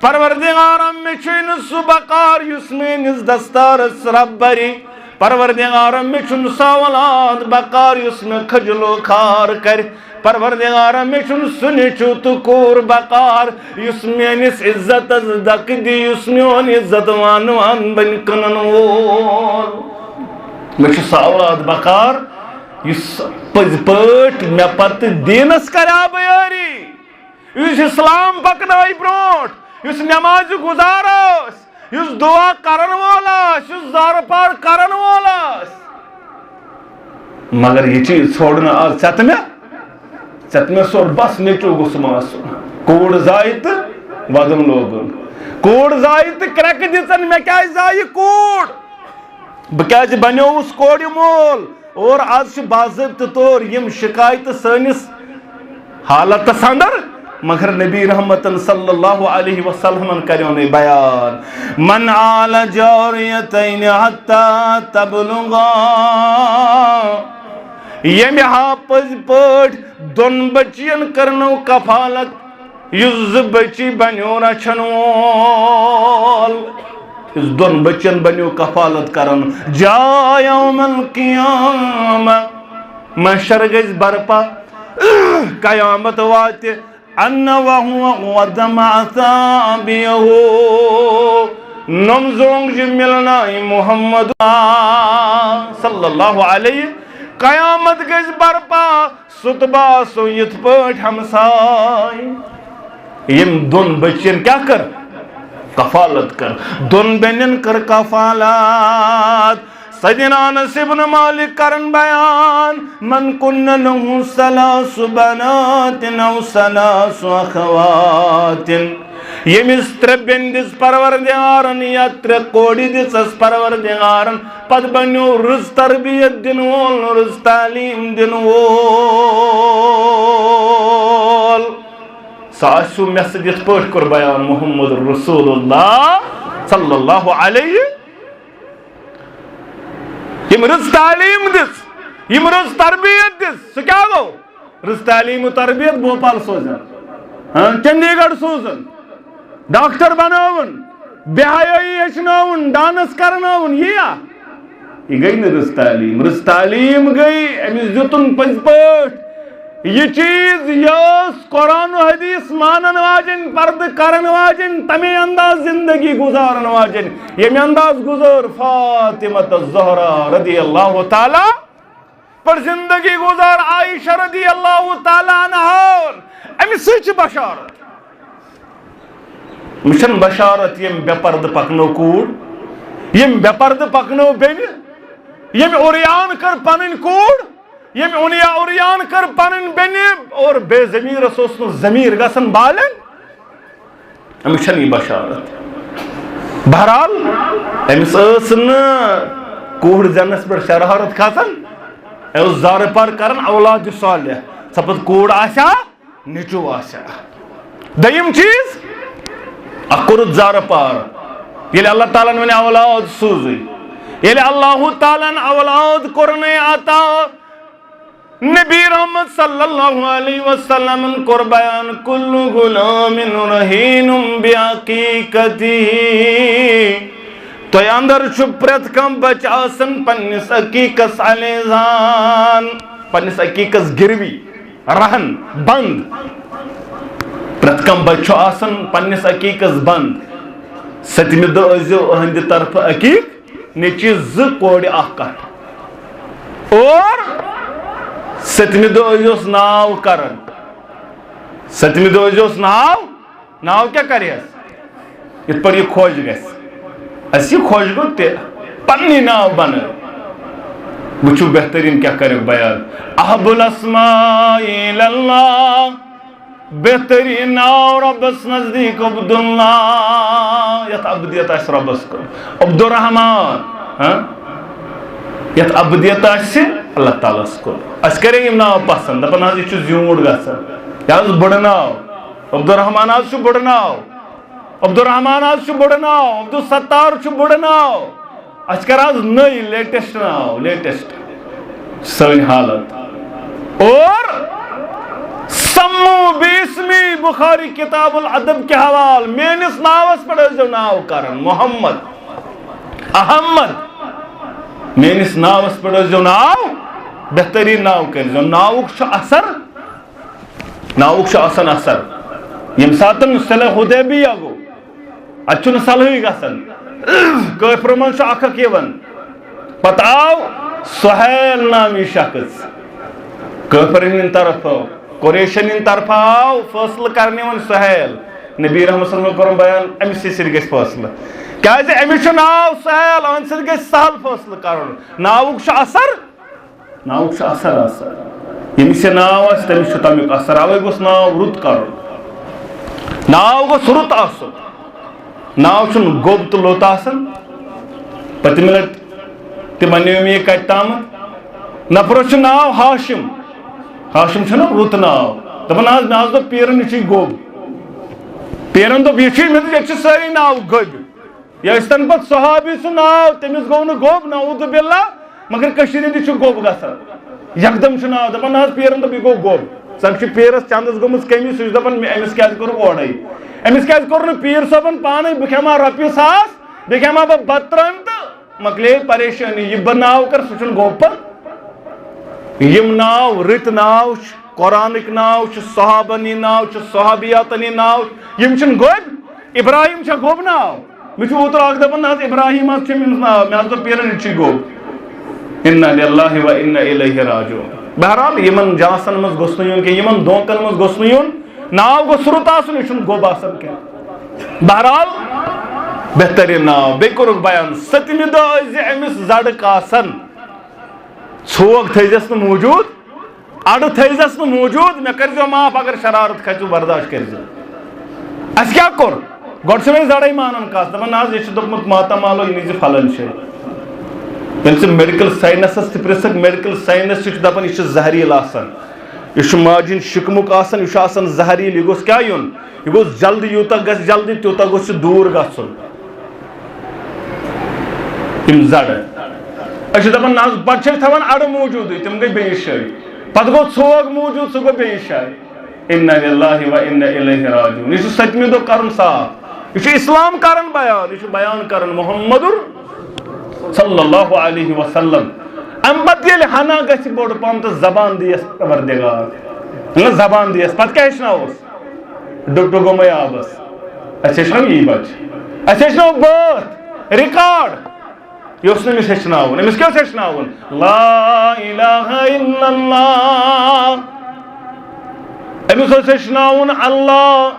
پروردگارم میں چھوین سو بقار یس میں نز دستار سرب بری پروردگارم میں چھن ساولاد بقار یس میں کھجلو کھار کر پروردگارم میں چھن سنی چوت کور بقار یس میں نس عزت از دک دی یس میں عزت وان بن کنن وول میں چھو ساولاد بقار یس پز پٹ میں پت دینس کرا بیاری یس اسلام پکنائی بروٹ یس نماز گزاراس یس دعا کرن والاس یس زار پار کرن والاس مگر یہ چیز چھوڑنا آج چت میں سور بس نیچو گسماس کوڑ زائت ودم لوگن کوڑ زائت کرک دیتن میں کیا زائی کوڑ بکیاج بنیو اس کوڑی مول اور آج سے باضابطہ طور یم شکایت سانس حالت سندر مگر نبی رحمت صلی اللہ علیہ وسلم کریوں نے بیان من آل جوریتین حتی تبلغا یم یہاں پز پٹ دون بچین کرنو کفالت یز بچی بنیو رچھن وول اس دون بچین بنیو کفالت کرن جا یوم القیامہ محشر گز برپا قیامت وات ان وہو ودمع ثابیہو نمزونگ جی ملنا محمد صلی اللہ علیہ قیامت گز برپا ست باسو یت پٹ ہمسائے یم دون بچین کیا کر کفالت کر دون بینن کر کفالات سیدنا انس بن مالک کرن بیان من کن له ثلاث بنات او ثلاث اخوات یمس تر بندس پروردگارن یا تر کوڑی دس پروردگارن پت بنیو رز تربیت دن وول رز تعلیم دن وول ساسو مسجد یت پٹ کر بیان محمد رسول اللہ صلی اللہ علیہ یم رز تعلیم دس یم رز تربیت دس سہ کیا گو رز تعلیم و تربیت بھوپال سوزن چندی گڑھ سوزن ڈاکٹر بناون بہائی ہچناون ڈانس کرناون یہ گئی نا رز تعلیم گئی امس دتن پز پٹ یہ چیز یس قرآن و حدیث مانن واجن پرد کرن واجن تمے انداز زندگی گزارن واجن یہ انداز گزار فاطمہ الزہرا رضی اللہ تعالی پر زندگی گزار عائشہ رضی اللہ تعالی عنہا امس سچ بشارت مشن بشارت یم بے پرد پکنو کوڑ یم بے پرد پکنو بین یم اوریان کر پنن کوڑ یم اوریان کر پنن بین اور بے ضمیر سوسن ضمیر گسن بالن مشن یہ بشارت بہرحال امس اسن کوڑ جنس پر شرارت کھسن اس زار پر کرن اولاد صالح سپت کوڑ آسا نچو آسا دیم چیز اکرت زار پار یلی اللہ تعالیٰ نے اولاد سوزی یلی اللہ تعالیٰ نے اولاد کرنے آتا نبی رحمت صلی اللہ علیہ وسلم کر بیان کل غلام رہین بعقیقتی تو اندر پرت کم بچ آسن پنس عقیقس علیزان پنس عقیقس گروی رہن بند پرت کم بچو آسن پنس عقیقس بند ستمہ دہ ازیو اہند طرف عقیق نیچی ز کوڑ اخ کٹ اور ستمہ دہ ازیوس ناو کرن ستمہ دہ ازیوس ناو کیا کریس یت پر یہ خوش گس اس یہ خوش گو تے پنی ناو بن وچو بہترین کیا کرے بیان احب الاسماء اللہ بہترین ناو ربس نزدیک عبداللہ یت عبدیت اس ربس کو عبد الرحمن یت عبدیت اس اللہ تعالیٰ کو اس کریں یم ناو پسند دپن حظ یہ زیوٗٹھ گژھان یہ حظ بڑ ناو عبد الرحمن حظ بڑ ناو عبد الرحمن حظ بڑ ناو عبد الستار بڑ ناو اس کر حظ نئی لیٹسٹ ناو لیٹسٹ سن حالت اور سمو بیسمی بخاری کتاب الادب کے حوال مینس ناوس پڑھ جو ناو کرن محمد احمد مینس ناوس پڑھ جو ناو بہترین ناو کر جو ناوک چھ اثر ناوک چھ آسن اثر یم ساتن صلح حدیبیہ گو اچھن صلحی گسن کافر من چھ اکھ کیون پتہ آو سہیل نامی شخص کافرین طرف قریشن طرف آو فیصلہ کرنے ون سہیل نبی رحمت صلی اللہ علیہ وسلم بیان امس سی گژھِ فیصلہ کیازِ امس چھ ناو سہیل ان سی گژھِ سہل فیصلہ کرن ناوک چھ اثر ناوک چھ اثر آسان یمس یہ ناو آسہِ تٔمِس چھُ تمیُک اثر اوے گوٚژھ ناو رُت کرُن ناو گوٚژھ رُت آسُن ناو چھُنہٕ گوٚب تہٕ لوٚت آسان پٔتمہِ لٹہِ تہِ وَنیو مےٚ یہِ کَتہِ تامَتھ نفرس چھُ ناو ہاشم ہاشم چھُنہ رُت ناو دپان حظ مےٚ حظ دوٚپ پیرن یہِ چھُے گوٚب پیرن دوٚپ یہِ چھُے مےٚ دوٚپ ییٚتہِ چھِ سٲری ناو گوٚبۍ یہِ ٲسۍتن پتہٕ صحابی سُنٛد ناو تٔمِس گوٚو نہٕ گوٚب نعوذ باللہ مگر کٔشیٖرِ ہِنٛدِ چھُ گوٚب گژھان یکدم چھُ ناو دپان حظ پیرن دوٚپ یہِ گوٚو گوٚب زن چھُ پیرس چندس گٔمٕژ کٔمی سُہ چھُ دپان أمِس کیازِ کوٚرُکھ اورَے أمِس کیازِ کوٚر نہٕ پیٖر صٲبن پانے بہٕ کھٮ۪مہٕ ہا رۄپیہِ ساس بیٚیہِ کھٮ۪مہٕ ہا بہٕ بتہٕ ترٲمۍ تہٕ مۄکلے پریشٲنی یہِ بہٕ ناو کر سُہ چھُنہٕ گوٚب پتہٕ یِم ناو رٕتۍ ناو چھِ قرآنٕکۍ ناو چھِ صحابن ہِنٛدۍ ناو چھِ صحابیاتن ہِنٛدۍ ناو یِم چھِنہٕ گوٚبۍ ابراہیم چھا گوٚب ناو مےٚ چھُ اوترٕ اکھ دپان نہ حظ ابراہیم حظ چھُ أمِس ناو مےٚ حظ دوٚپ پیرن یہِ چھُے گوٚب اِنَّا لِلَّهِ وَإِنَّا إِلَيْهِ رَاجِعُونَ بہرحال یمن جاسن مز گوٚژھ نہٕ یُن کینٛہہ یمن دھوکن مز گوٚژھ نہٕ یُن ناو گوٚژھ رُت آسُن یہِ چھُنہٕ گوٚب آسان کینٛہہ بہرحال بہترین ناو بیٚیہِ کوٚرُکھ بیان 7مہِ دۄہ ٲسۍ زِ أمِس زڑک آسان ژھوگ تھٲیزٮ۪س نہٕ موٗجوٗد اَڑٕ تھٲیزٮ۪س نہٕ موٗجوٗد مےٚ کٔرۍزیو معاف اگر شرارت کھژِو برداشت کٔرۍزیو اَسہِ کیٛاہ کوٚر گۄڈٕ چھِ وۄنۍ زڑے مانان کتھ دپان نہ حظ یہِ چھُ دوٚپمُت ماتامالو یہِ نیٖزِ فلٲنۍ جایہِ ییٚلہِ ژٕ میڈِکل ساینسس تہِ پرٛژھکھ میڈِکل ساینس چھُ دپان یہِ چھُ زہریٖل آسان یہ ماجہِ ہُنٛد شِکمُک آسان یہ آسان زہریٖل یہ گوٚژھ کیٛاہ یُن یہ گوٚژھ جلدی یوٗتاہ گژھِ جلدی تیوٗتاہ گوٚژھ یہِ دوٗر گژھُن یِم زڑٕ أسۍ چھِ دپان نہ حظ پتہٕ چھِ أسۍ تھاوان اَڑٕ موٗجوٗدٕے تِم گٔے بیٚیِس جایہِ پتہٕ گوٚو ژھوگ موٗجوٗد سُہ گوٚو بیٚیِس جایہِ اِنَّا لِلَّهِ وَإِنَّا إِلَيْهِ راجِعُونَ یہ چھُ 7مہِ دۄہ کرُن صاف یہ چھُ اسلام کران بیان یہ چھُ بیان کران محمدُر صلی اللہ علیہ وسلم امہِ پتہٕ ییٚلہِ ہنا گژھِ بوٚڑ پہم تہٕ زبان دِیَس پروردگار زبان دِیَس پتہٕ کیٛاہ ہیٚچھناووس ڈُبڈٕ گوٚمے آبس اَسہِ ہیٚچھنٲو یی بچہِ اَسہِ ہیٚچھنٲو بٲتھ رِکاڈ یہِ اوس نہٕ أمِس ہیٚچھناوُن أمِس کیٛاہ اوس ہیٚچھناوُن لا اِلہَ اِلَّا اللہ أمِس اوس ہیٚچھناوُن اللہ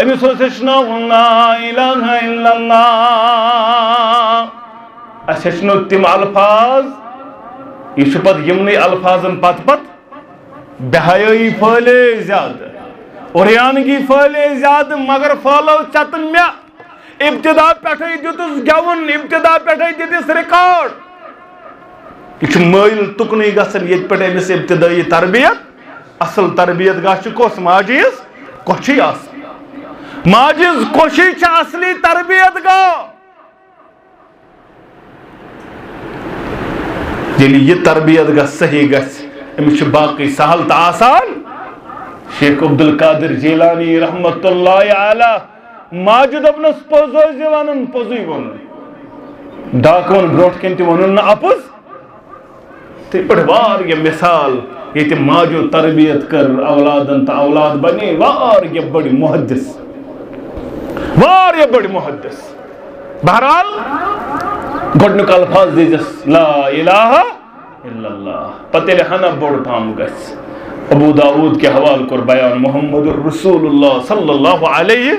أمِس اوس ہیٚچھناوُن لا اِلہَ اِلَّا اللہ اَسہِ ہیٚچھنٲو تِم الفاظ یہ چھُ پتہٕ یِمنٕے الفاظن پتہٕ پتہٕ بے حیٲیی پھٲلے زیادٕ اُریانگی پھٲلے زیادٕ مگر پھٲلٲو ژےٚ مےٚ ابتدا پٮ۪ٹھٕے دِتُس گٮ۪وُن ابتدا پٮ۪ٹھٕے دِتِس رِکاڈ یہ چھُ مٲیِل تُکنُے گژھان ییٚتہِ پٮ۪ٹھ أمِس ابتدٲیی تربیت اصل تربیت گژھِ کۄس ماجہِ ہِنٛز کۄچھٕے آسٕنۍ ماجہِ ہِنٛز کۄچھٕے چھِ اصلی تربیت گاہ ییٚلہِ یہِ تربیت گژھِ صحیح گژھِ أمِس چھُ باقٕے سہل تہٕ آسان شیخ عبدالقادر جیلانی رحمتہ اللہ علیہ ماجہِ دوٚپنَس پوٚز ٲسۍ وَنُن پوٚزُے ووٚنُن ڈاکوَن برونٛٹھ کَنۍ تہِ ووٚنُن نہٕ اَپُز تِتھۍ پٲٹھۍ واریاہ مِثال ییٚتہِ ماجو تربیت کٔر اولادن تہٕ اولاد بنے واریاہ بٔڑۍ محدث واریاہ بٔڑۍ محدث بہرحال گۄڈنیُک الفاظ دیٖزٮ۪س لا الہ الا اللہ پتہٕ ییٚلہِ ہنا بوٚڑ پہم گژھِ ابو داود کے حوالہ کوٚر بیان محمد رسول اللہ صلی اللہ علیہ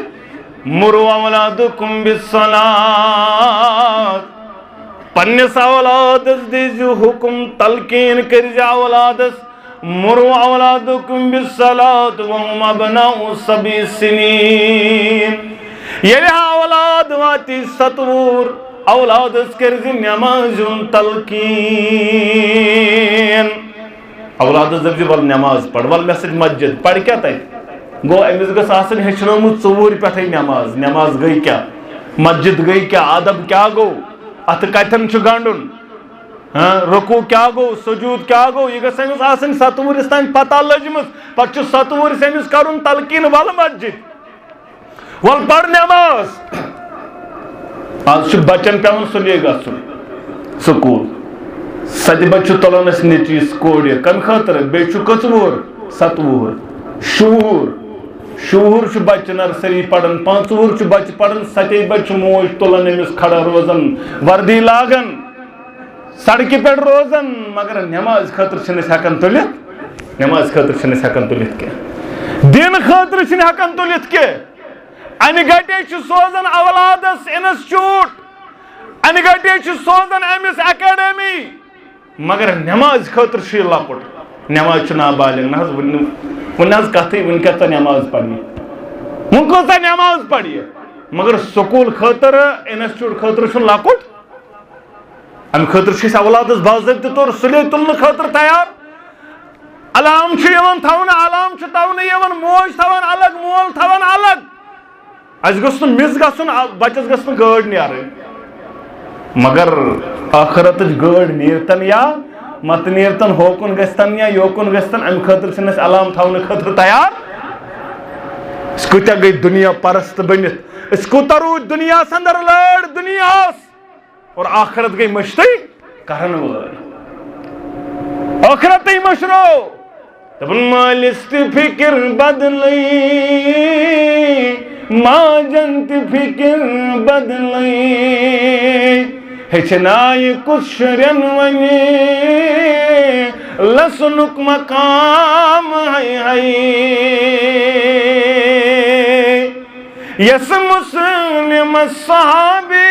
مروا اولادکم بالصلاۃ پننس اولادس دیزیو حکم تلقین کٔرزِ اولادس مروا اولادکم بالصلاۃ وهم ابناء 7 سنین ییٚلہِ اولاد واتی 7 وُہُر اولادس کٔرزِ نٮ۪مازِ ہُنٛد تلقیٖن اولادس دٔپزِ ول نٮ۪ماز پر ول مےٚ سۭتۍ مسجد پرِ کیٛاہ تتہِ گوٚو أمِس گٔژھ آسٕنۍ ہیٚچھنٲومٕژ 4 وُہٕرۍ پٮ۪ٹھٕے نٮ۪ماز نٮ۪ماز گٔے کیٛاہ مسجد گٔے کیٛاہ ادب کیٛاہ گوٚو اتھٕ کتٮ۪ن چھُ گنٛڈُن رُکوٗع کیٛاہ گوٚو سجوٗد کیٛاہ گوٚو یہِ گٔژھ أمِس آسٕنۍ 7 وُہرِس تام پتہ لٔجمٕژ پتہٕ چھُ 7 وُہرِس أمِس کرُن تلقیٖن ول مسجد ول پر نٮ۪ماز آز چھُ بچن پیوان سُلے گژھُن سکوٗل 7 بجہِ چھُ تُلان أسۍ نیٚچوِس کورِ کمہِ خٲطرٕ بیٚیہِ چھُ کٔژ وُہُر 7 وُہُر شُہُر چھُ بچہِ نرسری پران 5 وُہُر چھُ بچہِ پران 7 بجہِ چھُ موج تُلان أمِس کھڑا روزان وردی لاگان سڑکہِ پٮ۪ٹھ روزان مگر نٮ۪مازِ خٲطرٕ چھِنہٕ أسۍ ہٮ۪کان تُلِتھ نٮ۪مازِ خٲطرٕ چھِنہٕ أسۍ ہٮ۪کان تُلِتھ کینٛہہ دِنہٕ خٲطرٕ چھِنہٕ ہٮ۪کان تُلِتھ کینٛہہ انہِ گٹے چھُ سوزان اولادس انسچوٗٹ انہِ گٹے چھُ سوزان أمِس اکیڈمی مگر نٮ۪مازِ خٲطرٕ چھُ یہِ لۄکُٹ نٮ۪ماز چھُ نابالغ نہ حظ وۄنۍ حظ کتھٕے وٕنۍ کیٛاہ ژٕ نٮ۪ماز پرِ وۄنۍ کۭژاہ نٮ۪ماز پرِ مگر سکوٗل خٲطرٕ انسچوٗٹ خٲطرٕ چھُنہٕ لۄکُٹ امہِ خٲطرٕ چھِ أسۍ اولادس باضٲبطہٕ طور سُلے تُلنہٕ خٲطرٕ تیار علام چھُ یِوان تھاونہٕ علام چھُ تھاونہٕ یِوان موج تھاوان الگ مول تھاوان الگ اَسہِ گوٚژھ نہٕ مِس گژھُن بچس گٔژھ نہٕ گٲڑۍ نیرٕنۍ مگر ٲخرتٕچ گٲڑۍ نیرتن یا متہٕ نیرتن ہوکُن گژھتن یا یوکُن گژھتن امہِ خٲطرٕ چھِنہٕ أسۍ علام تھاونہٕ خٲطرٕ تیار أسۍ کۭتیاہ گٔے دُنیا پرست بٔنِتھ أسۍ کوٗتاہ روٗدۍ دُنیاہس انٛدر لٲڑ دُنیاہس اور آخرت گٔے مٔشتٕے کرن وٲلۍ ٲخرتٕے مٔشرو دپان مٲلِس تہِ فِکر بدلٕے ماجن تہِ فِکر بدلٕے ہچنائی کچھ شرن ونی لسنک مقام ہے یس مسلم صحابی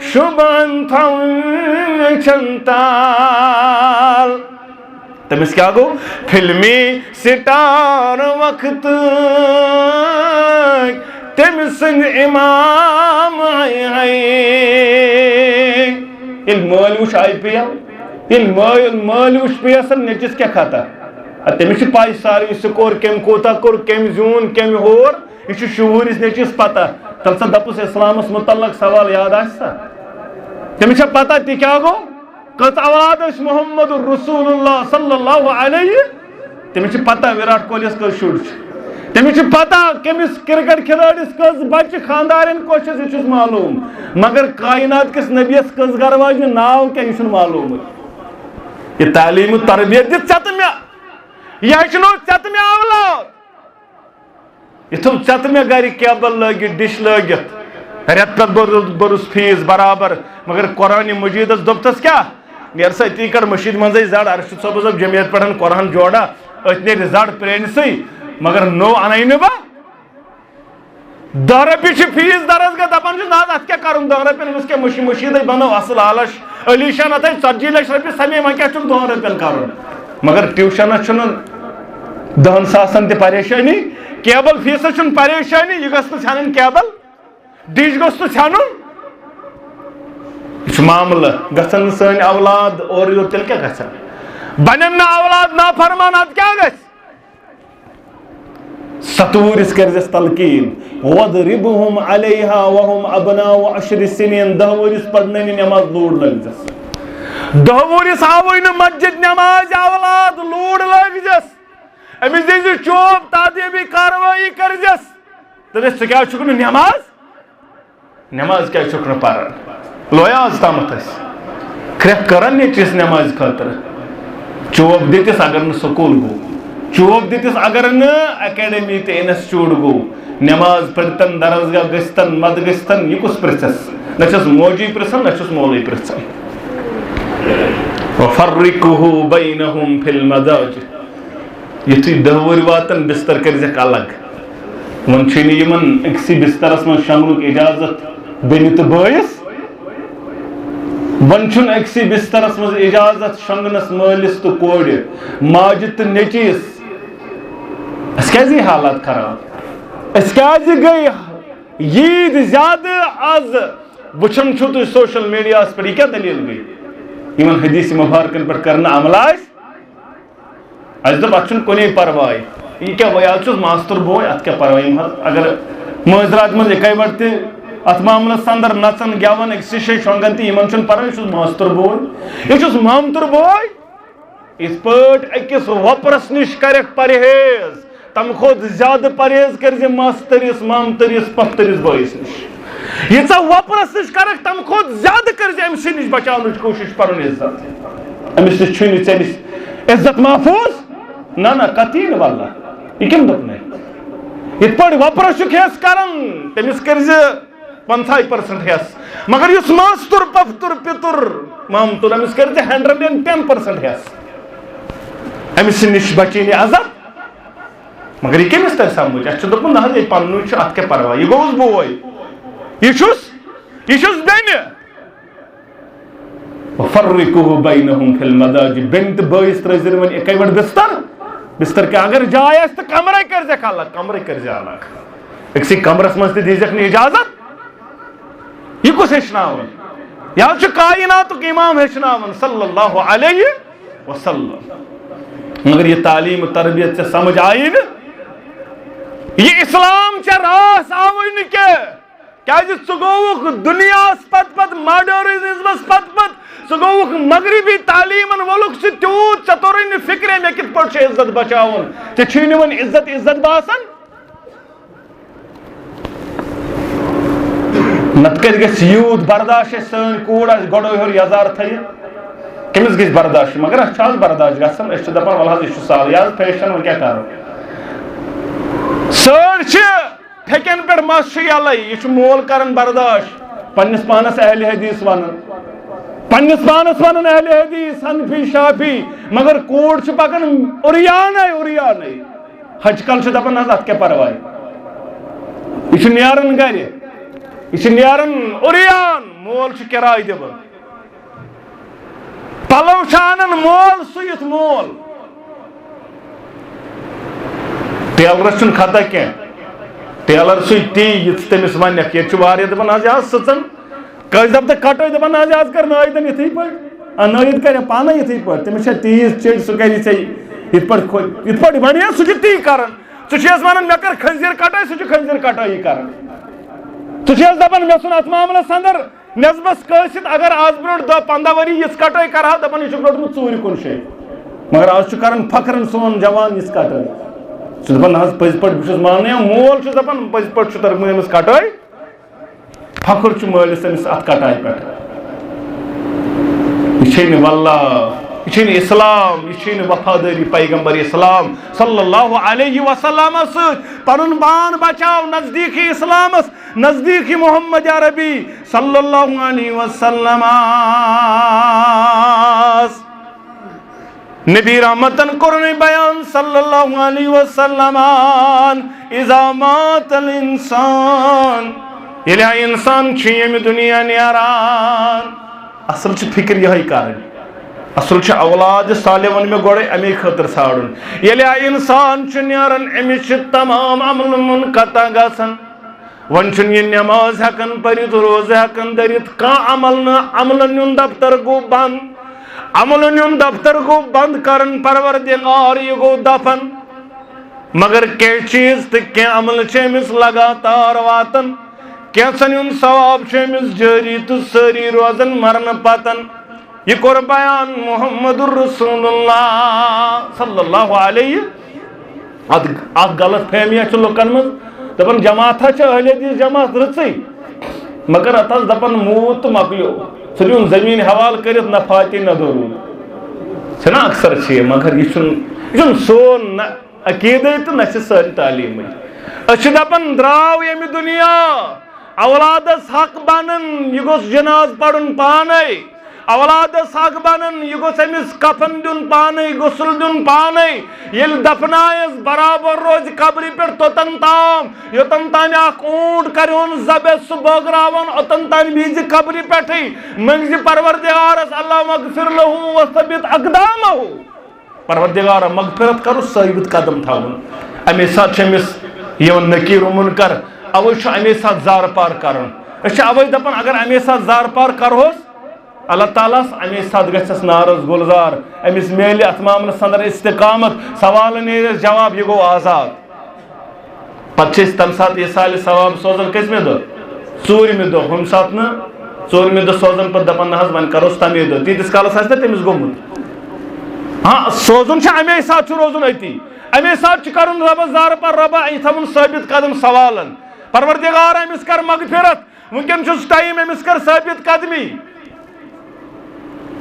شبان تھون چھنتال تمس کیا گو فلمی سٹار وقت تمس امام یل مال وش آئی پی یل مال وش پی سن نیچس کیا کھاتا تمس پائی ساری سکور کم کوتا کور کم زون کم ہور یہ شعور اس نیچس پتہ تل سا دپس اسلامس متعلق سوال یاد آسا تمس پتہ تی کیا گو کت اولاد اس محمد رسول اللہ صلی اللہ علیہ تمس پتہ وراٹ کوہلیس کس شر تمس پتہ کمس کرکٹ کھلاڑیس کس بچہ خاندارن کس یہ معلوم مگر کائنات کس نبیس کس گھر واجن ناو کیا یہ معلوم یہ تعلیم تربیت دت ژت مے یہ ہچنو ژت مے اولاد یہ تھو ژت مے گھر کیبل لگت ڈش لگت رت پت برس فیس برابر مگر قرآن مجید دپتس کیا نیر سا تی کر مشید منزے زڑ ارشد صاحب صاحب جمعیت پڑھن قرآن جوڑا اتنے زڑ پرین سی مگر نو انائی نبا دہ رپی فیس درس گا دپان ناز ات کیا کروں 10 رپین اس کے مشید بنو اصل آلش علی شان ات 40 لچھ رپی سمی وہاں کیا 2 رپین کروں مگر ٹیوشن چھ 10 ساسن تہ پریشانی کیبل فیس چھ پریشانی یہ گھس ژھانن کیبل ڈش گوس ژھانن یہ معاملہ گھن سن اولاد اور یور تیل کیا گھن بنن نا اولاد نافرمان ات کیا گھس ستورس کرزس تلقین وَضْرِبْهُمْ عَلَيْهَا وَهُمْ أَبْنَاءُ 10 سنین 10 ورس پڑھنے نماز لوڑ لگزس 10 ورس آوئی مسجد نماز اولاد لوڑ لگزس امس دیز چوب تعدیبی کاروائی کرزس دس کیا چکن نماز کیا چکن پرن لویا آز تامت اس کریک کرن نیچیس نماز خاطر چوب دیتس اگر ن سکول گو چوب دیتس اگر ن اکیڈمی تے انسٹیوٹ گو نماز پڑھتن درسگاہ گستن مد گستن یہ کس پرسس نچس موجی پرسن نچس مولی پرسن وَفَرِّقُهُ بَيْنَهُمْ فِي الْمَدَاجِ یہ تھی 10 وری واتن بستر کرزک الگ ون چھنی یمن اکسی بسترس من شمرک اجازت بینت بائیس ون چھن اکسی بسترس من اجازت شنگنس مالس تو کوڑ ماجد تو نیچیس اس کیسی حالات خراب اس کیسی گئی عید زیادہ آز وچھن چھو تو سوشل میڈیا اس پر یہ کیا دلیل گئی یمن حدیث مبارکن پر کرنا عمل آئیس از دب اچھن کونی پروائی یہ کیا ویال چھوز ماستر بوئی ات کیا پروائی اگر معذرات مز اکائی بڑھتے ات معاملس اندر نچن گیون اکسی شے شونگن تی یمن چھن پروائی چھوز ماستر بوئی یہ چھوز مامتر بوئی اس پٹ اکس وپرس نش کرک پرہیز تم خود زیادہ پرہیز کرزی ماسترس مامترس پخترس بوئیس نش یہ سا وپرس نش کرک تم خود زیادہ کرزی امسی نش بچاونچ کوشش پرن عزت امس نش چھنی ژےٚ عزت محفوظ نا قطعی واللہ یہ کم دپنے یہ پڑ وپرس حص کرن تمس کرز 50% حص مگر اس ماستر پفتر پتر مامتر امس کرز 110% حص امس نش بچین عزت مگر یہ کمس تر سمجھ اچھا دپن نہ یہ پنن چھ ات کیا پرواہ یہ گوس بوئی یہ چھس بین وَفَرِّقُهُ بَيْنَهُمْ فِي الْمَدَاجِ بنت بائیس ترزر ون اکائی وڑ بستر کے اگر جائے اس تو کمرے کرزے کھالا کمرے کرزے آلاک اکسی کمرس مستی دیزک نے اجازت یہ کس ہشناون یا چھو کائنات کے امام ہشناون صلی اللہ علیہ وسلم مگر یہ تعلیم تربیت سے سمجھ آئی نا یہ اسلام چا راس آوئی نکے کیا جی سگوک دنیا پت پت ماڈرنزمس پت پت سگوک مغربی تعلیمن ولک سے تیوت چطورین فکرے میں کت پڑھ چھے عزت بچاون تے چھینی من عزت باسن نتکر گس یوت برداشت سن کوڑ اس گڑو ہور یزار تھئی کمس گس برداشت مگر اس چھاز برداشت گسن اس دپا ولحاظ اس سال یاز فیشن و کیا کرو سر چھ پھیکن پر مس چھ یلے یہ چھ مول کرن برداشت پنس پانس اہل حدیث ونن پنس پانس ونن اہل حدیث حنفی شافی مگر کوڑ چھ پکن اوریانے حج کل چھ دپن حض ات کیا پرواے یہ نیرن گھر یہ نیرن اوریان مول چھ کرائے دبن پلو چھانن مول سویت مول ٹیلرس چھن خطا کی ٹیلر سوی تی یہ تمس ونک یہ واریا دپان آج آز سچن کس دپ کٹو دپان آج آز کر نٲیدن یتھی پٲٹھۍ نٲیِد کرے پانے یتھی پٲٹھۍ تٔمِس چھےٚ تیٖژ چیٚڑ سُہ کَرِ ژےٚ یِتھ پٲٹھۍ بنیا سُہ چھُ تی کران ژٕ چھیٚس ونان مےٚ کر خنزیر کٹٲے سُہ چھُ خنزیر کٹٲیی کران ژٕ چھیٚس دپان مےٚ ژھُن اتھ معاملس اندر نٮ۪صبس کٲسِتھ اگر آز برونٛٹھ 10-15 ؤری یِژھ کٹٲے کرہا دپان یہِ چھُکھ روٚٹمُت ژوٗرِ کُنہِ جایہِ مگر آز چھُ کران فخرن سون جوان یِژھ کٹٲے ژٕ دپان نہ حظ پٔزۍ پٲٹھۍ بہٕ چھُس مانان مول چھُس دپان پٔزۍ پٲٹھۍ چھُ تٔرمٕژ أمِس کٹٲے فخر چھُ مٲلِس أمِس اتھ کٹایہِ پٮ۪ٹھ یہ چھے نہٕ واللہ یہ چھے نہٕ اسلام یہ چھے نہٕ وفادٲری پیغمبر اسلام صلی اللہ علیہ وسلم سۭتۍ پنُن پان بچاو نزدیٖکی اسلامس نزدیٖکی محمد عربی صلی اللہ علیہ وسلم نبی رحمتن کرنے بیان صلی اللہ علیہ وسلم اذا مات الانسان ییٚلہِ انسان چھُ ییٚمہِ دُنیا نیران اصل چھِ فکر یِہے کرٕنۍ اصل چھُ اولاد صالح ووٚن مےٚ گۄڈے امی خٲطرٕ ژھانڈُن ییٚلہِ انسان چھُ نیران أمِس چھِ تمام عمل منقطع گژھان وۄنۍ چھُنہٕ یہِ نٮ۪ماز ہٮ۪کان پٔرِتھ روزٕ ہٮ۪کان دٔرِتھ کانٛہہ عمل نہٕ عملن ہُنٛد دفتر گوٚو بنٛد عملن ہُنٛد دفتر گوٚو بنٛد کرن پروردگار یہِ گوٚو دفن مگر کینٛہہ چیٖز تہٕ کینٛہہ عمل چھِ أمِس لگاتار واتان کینٛژن ہُنٛد ثواب چھُ أمِس جٲری تہٕ سٲری روزان مرنہٕ پتن یہ کوٚر بیان محمد رسول اللہ صلی اللہ علیہ اکھ غلط فہمیا چھِ لُکن منٛز دپان جماعتھا چھِ اہل حدیث جماعت رٕژٕے مگر اتھ حظ دپان موٗد تہٕ مۄکلیو سُہ دیُن زٔمیٖن حوالہٕ کٔرِتھ نہ فاتح نہ دروٗد چھُنہ اکثر چھِ مگر یہ چھُنہٕ سون نہ عقیٖدے تہٕ نہ چھِ سٲنۍ تعلیٖمٕے أسۍ چھِ دپان درٛاو ییٚمہِ دُنیا اولادس حق بنن یہ گوٚژھ جناز پرُن پانے اولادس حق بنن یہ گوٚژھ أمِس کفن دیُن پانے غسل دیُن پانے ییٚلہِ دفنایس برابر روزِ قبرِ پٮ۪ٹھ توٚتن تام یوٚتن تانۍ اکھ اوٗنٹ کرہون ذبح سُہ بٲگراوان اوٚتن تانۍ بیٖزِ قبرِ پٮ۪ٹھٕے منٛگزِ پروردگارس اللہ مغفر لہو وثبت اقدامہو پروردگارا مغفرت کرُس ثٲبت قدم تھاوُن امی ساتہٕ چھِ أمِس یِوان نکیر و منکر اوے چھُ امی ساتہٕ زار پار کرُن أسۍ چھِ اوے دپان اگر امی ساتہٕ زار پار کرہوس اللہ تعالیٰ امی ساتہٕ گژھٮ۪س نارس گُلزار أمِس میلہِ اتھ معاملس اندر استقامت سوالہٕ نیرٮ۪س جواب یہِ گوٚو آزاد پتہٕ چھِ أسۍ تمہِ ساتہٕ ایٖصالہِ ثواب سوزان کٔژمہِ دۄہ ژوٗرمہِ دۄہ ہُمہِ ساتہٕ نہٕ ژوٗرمہِ دۄہ سوزان پتہٕ دپان نہ حظ وۄنۍ کروس تمی دۄہ تیٖتِس کالس آسہِ نہ تٔمِس گوٚمُت ہاں سوزُن چھُ امی ساتہٕ چھُ روزُن أتی امی ساتہٕ چھُ کرُن رۄبس زارٕ پار رۄبا یہِ تھاوُن ثٲبت قدم سوالن پروردگار أمِس کر مغفرت وٕنکٮ۪ن چھُس ٹایم أمِس کر ثٲبت قدمی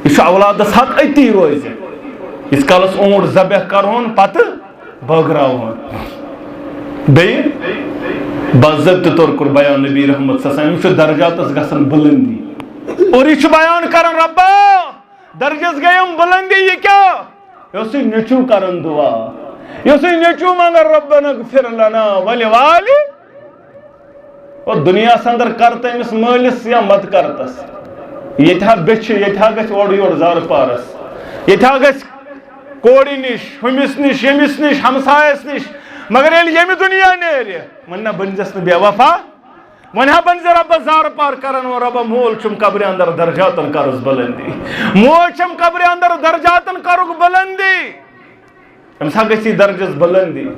یہ چھُ اولادس حق أتی روزِ یِتھ کالس اوٗنٹ ذبح کرہون پتہٕ بٲگراوہون بیٚیہِ باضٲبطہٕ طور کوٚر بیان نبی رحمت صلی اللہ علیہ وسلم أمِس چھُ درجاتس گژھان بُلندی اور یہِ چھُ بیان کران رۄبا درجس گٔیَم بُلندی یہِ کیٛاہ یہِ اوسُے نیٚچوٗ کران دُعا یہِ اوسُے نیٚچوٗ منٛگان رۄبنا اغفر لنا ولوالدینا اور دُنیاہس اندر کر تہٕ أمِس مٲلِس یا مت کر تس ییٚتہِ ہا بیٚچھِ ییٚتہِ ہا گژھِ اورٕ یورٕ زارٕ پارس ییٚتہِ ہا گژھِ کورِ نِش ہُمِس نِش ییٚمِس نِش ہمسایس نِش مگر ییٚلہِ ییٚمہِ دُنیا نیرِ وۄنۍ نہ بٔنزٮ۪س نہٕ بے وفا وۄنۍ ہا بنزِ رۄبس زارٕ پار کران وۄنۍ رۄبا مول چھُم قبرِ اندر درجاتن کرُس بُلندی موج چھم قبرِ اندر درجاتن کرُکھ بُلندی أمِس ہا گژھِ یہِ درجس بُلندی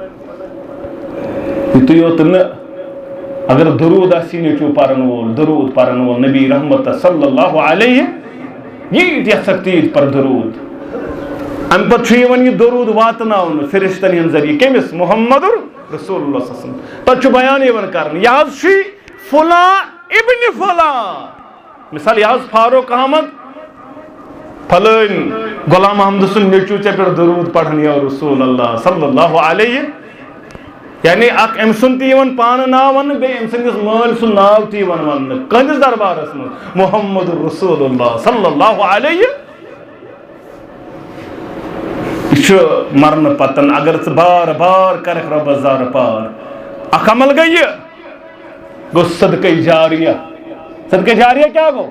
یُتُے یوت نہٕ اگر درود آسی نیٚچوٗ پرن وول درود پرن وول نبی رحمت صلی اللہ علیہ ییٖتیاہ سختی پر درود امہِ پتہٕ چھُ یِوان یہِ درود واتناونہٕ فرشتن ہٕنٛدۍ ذٔریعہٕ کٔمِس محمد رسول اللہ صلی اللہ علیہ وسلم پتہٕ چھُ بیان یِوان کرنہٕ یہِ حظ چھُے فلاں ابن فلاں مثال یہِ حظ فاروق احمد فلٲنۍ غلام محمد سُنٛد نیٚچوٗ ژےٚ پٮ۪ٹھ درود پران یا رسول اللہ صلی اللہ علیہ یعنی اک ام سن تیون پان ناو ون بے ام سندس مال سن ناو تیون ون کندس دربارس من محمد رسول اللہ صلی اللہ علیہ یہ مرن پتن اگر بار بار کرک رب زار پار اک عمل گئی گو صدقہ جاریہ. صدقہ جاریہ کیا گو؟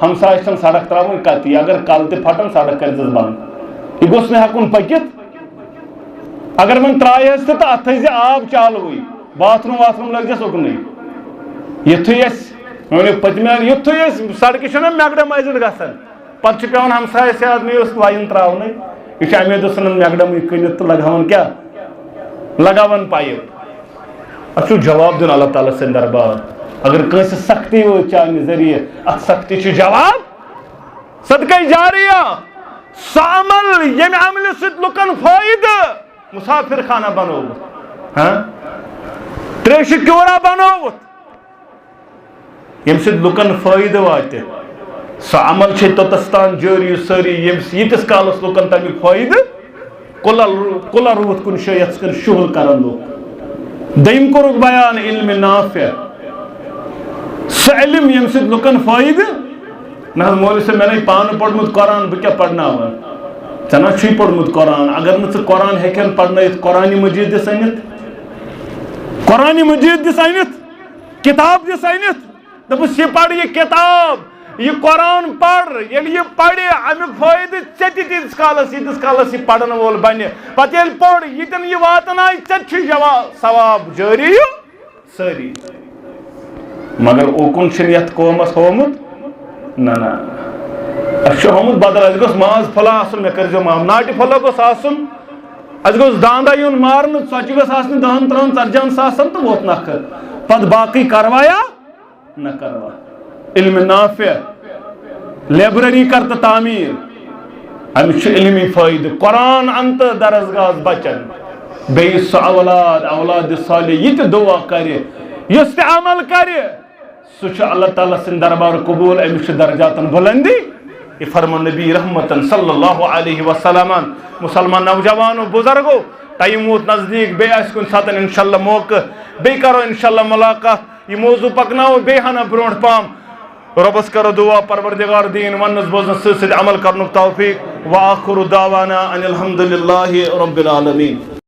ہمسائے چھن سڑک تراون کتی اگر کل تہ پھٹن سڑک کر دس بند یہ گوس نہ ہکن پکت اگر من ترائیس تہ ات تھزِ آب چالوٕے باتھ روم لگس اکنے یتھے اس پتمین یتھے اس سڑکہ چھنا میگڈم ازت گژھان پتہ چھ پیوان ہمسایس آدمی اس لائن تراونے یہ چھ امید سنن میگڈم کنت تو لگاون کیا لگاون پائپ. اتھ جواب دن اللہ تعالیٰ سن دربار اگر کنس سختی ہو چانہ ذریعہ ات سختی چھ جواب صدقہ جاریہ سہ عمل یمہ عمل سۭتۍ لُکن فٲیدٕ مسافر خانہ بنووت تریشہ کیورا بنووت یم سۭتۍ لُکن فٲیدٕ واتہِ سہ عمل چھ توتس تان جٲری سٲری ییتس کالس لُکن تمیُک فٲیدٕ کُلہ روٗد کُنہِ جایہِ یتھ کن شُہل کرن لُکھ. دٔیِم کوٚرُکھ بیان علم نافع سہ علم یم سۭتۍ لُکن فٲیدٕ نہ حظ مولوی صٲب مےٚ نے پانہٕ پوٚرمُت قرآن بہٕ کیٛاہ پرناون ژےٚ نا چھُے پوٚرمُت قرآن اگر نہٕ ژٕ قرآن ہیٚکن پرنٲیِتھ قرآنِ مجیٖد دِس أنِتھ قرآنِ مجیٖد دِس أنِتھ کتاب دِس أنِتھ دپُس یہِ پر یہِ کتاب یہ قرآن پڑھ ییٚلہِ یہِ پرِ امیُک فٲیدٕ ژےٚ تہِ تیٖتِس کالس ییٖتِس کالس یہِ پرن وول بنہِ پتہٕ ییٚلہِ پوٚر ییٚتٮ۪ن یہِ واتن آے ژےٚ تہِ چھُے ثواب جٲری سٲری. مگر اوکُن چھُنہٕ یتھ قومس ہومُت نہ اَسہِ چھُ ہومُت بدل اَسہِ گوٚژھ ماز پھوٚلا آسُن مےٚ کٔرۍزیو معاف ناٹہِ پھوٚلا گوٚژھ آسُن اَسہِ گوٚژھ دانٛدا یُن مارنہٕ ژۄچہِ گٔژھ آسنہِ 10 30 40 ساسن تہٕ ووت نکھٕ پتہٕ باقٕے کروایا نہ کروا. علم نافع لائبریری کر تو تعمیر امس چھ علمی فائدہ قرآن ان تو درسگاہ بچن بیس سہ اولاد صالح یہ دعا کرے یس تہ عمل کرے سہ اللہ تعالیٰ سن دربار قبول امس درجاتن بلندی. یہ فرمان نبی رحمتن صلی اللہ علیہ وسلم. مسلمان نوجوانو بزرگو ٹائم ووت نزدیک بے آس کن ساتن انشاءاللہ موقع بے کرو انشاءاللہ ملاقات یہ موضوع پکناو بے ہنا برونٹ پام ربس کرو دعا پروردگار دین ونس بوزنس سۭتۍ سۭتۍ عمل کرنُک توفیق وآخر دعوانا ان الحمد للہ رب العالمین.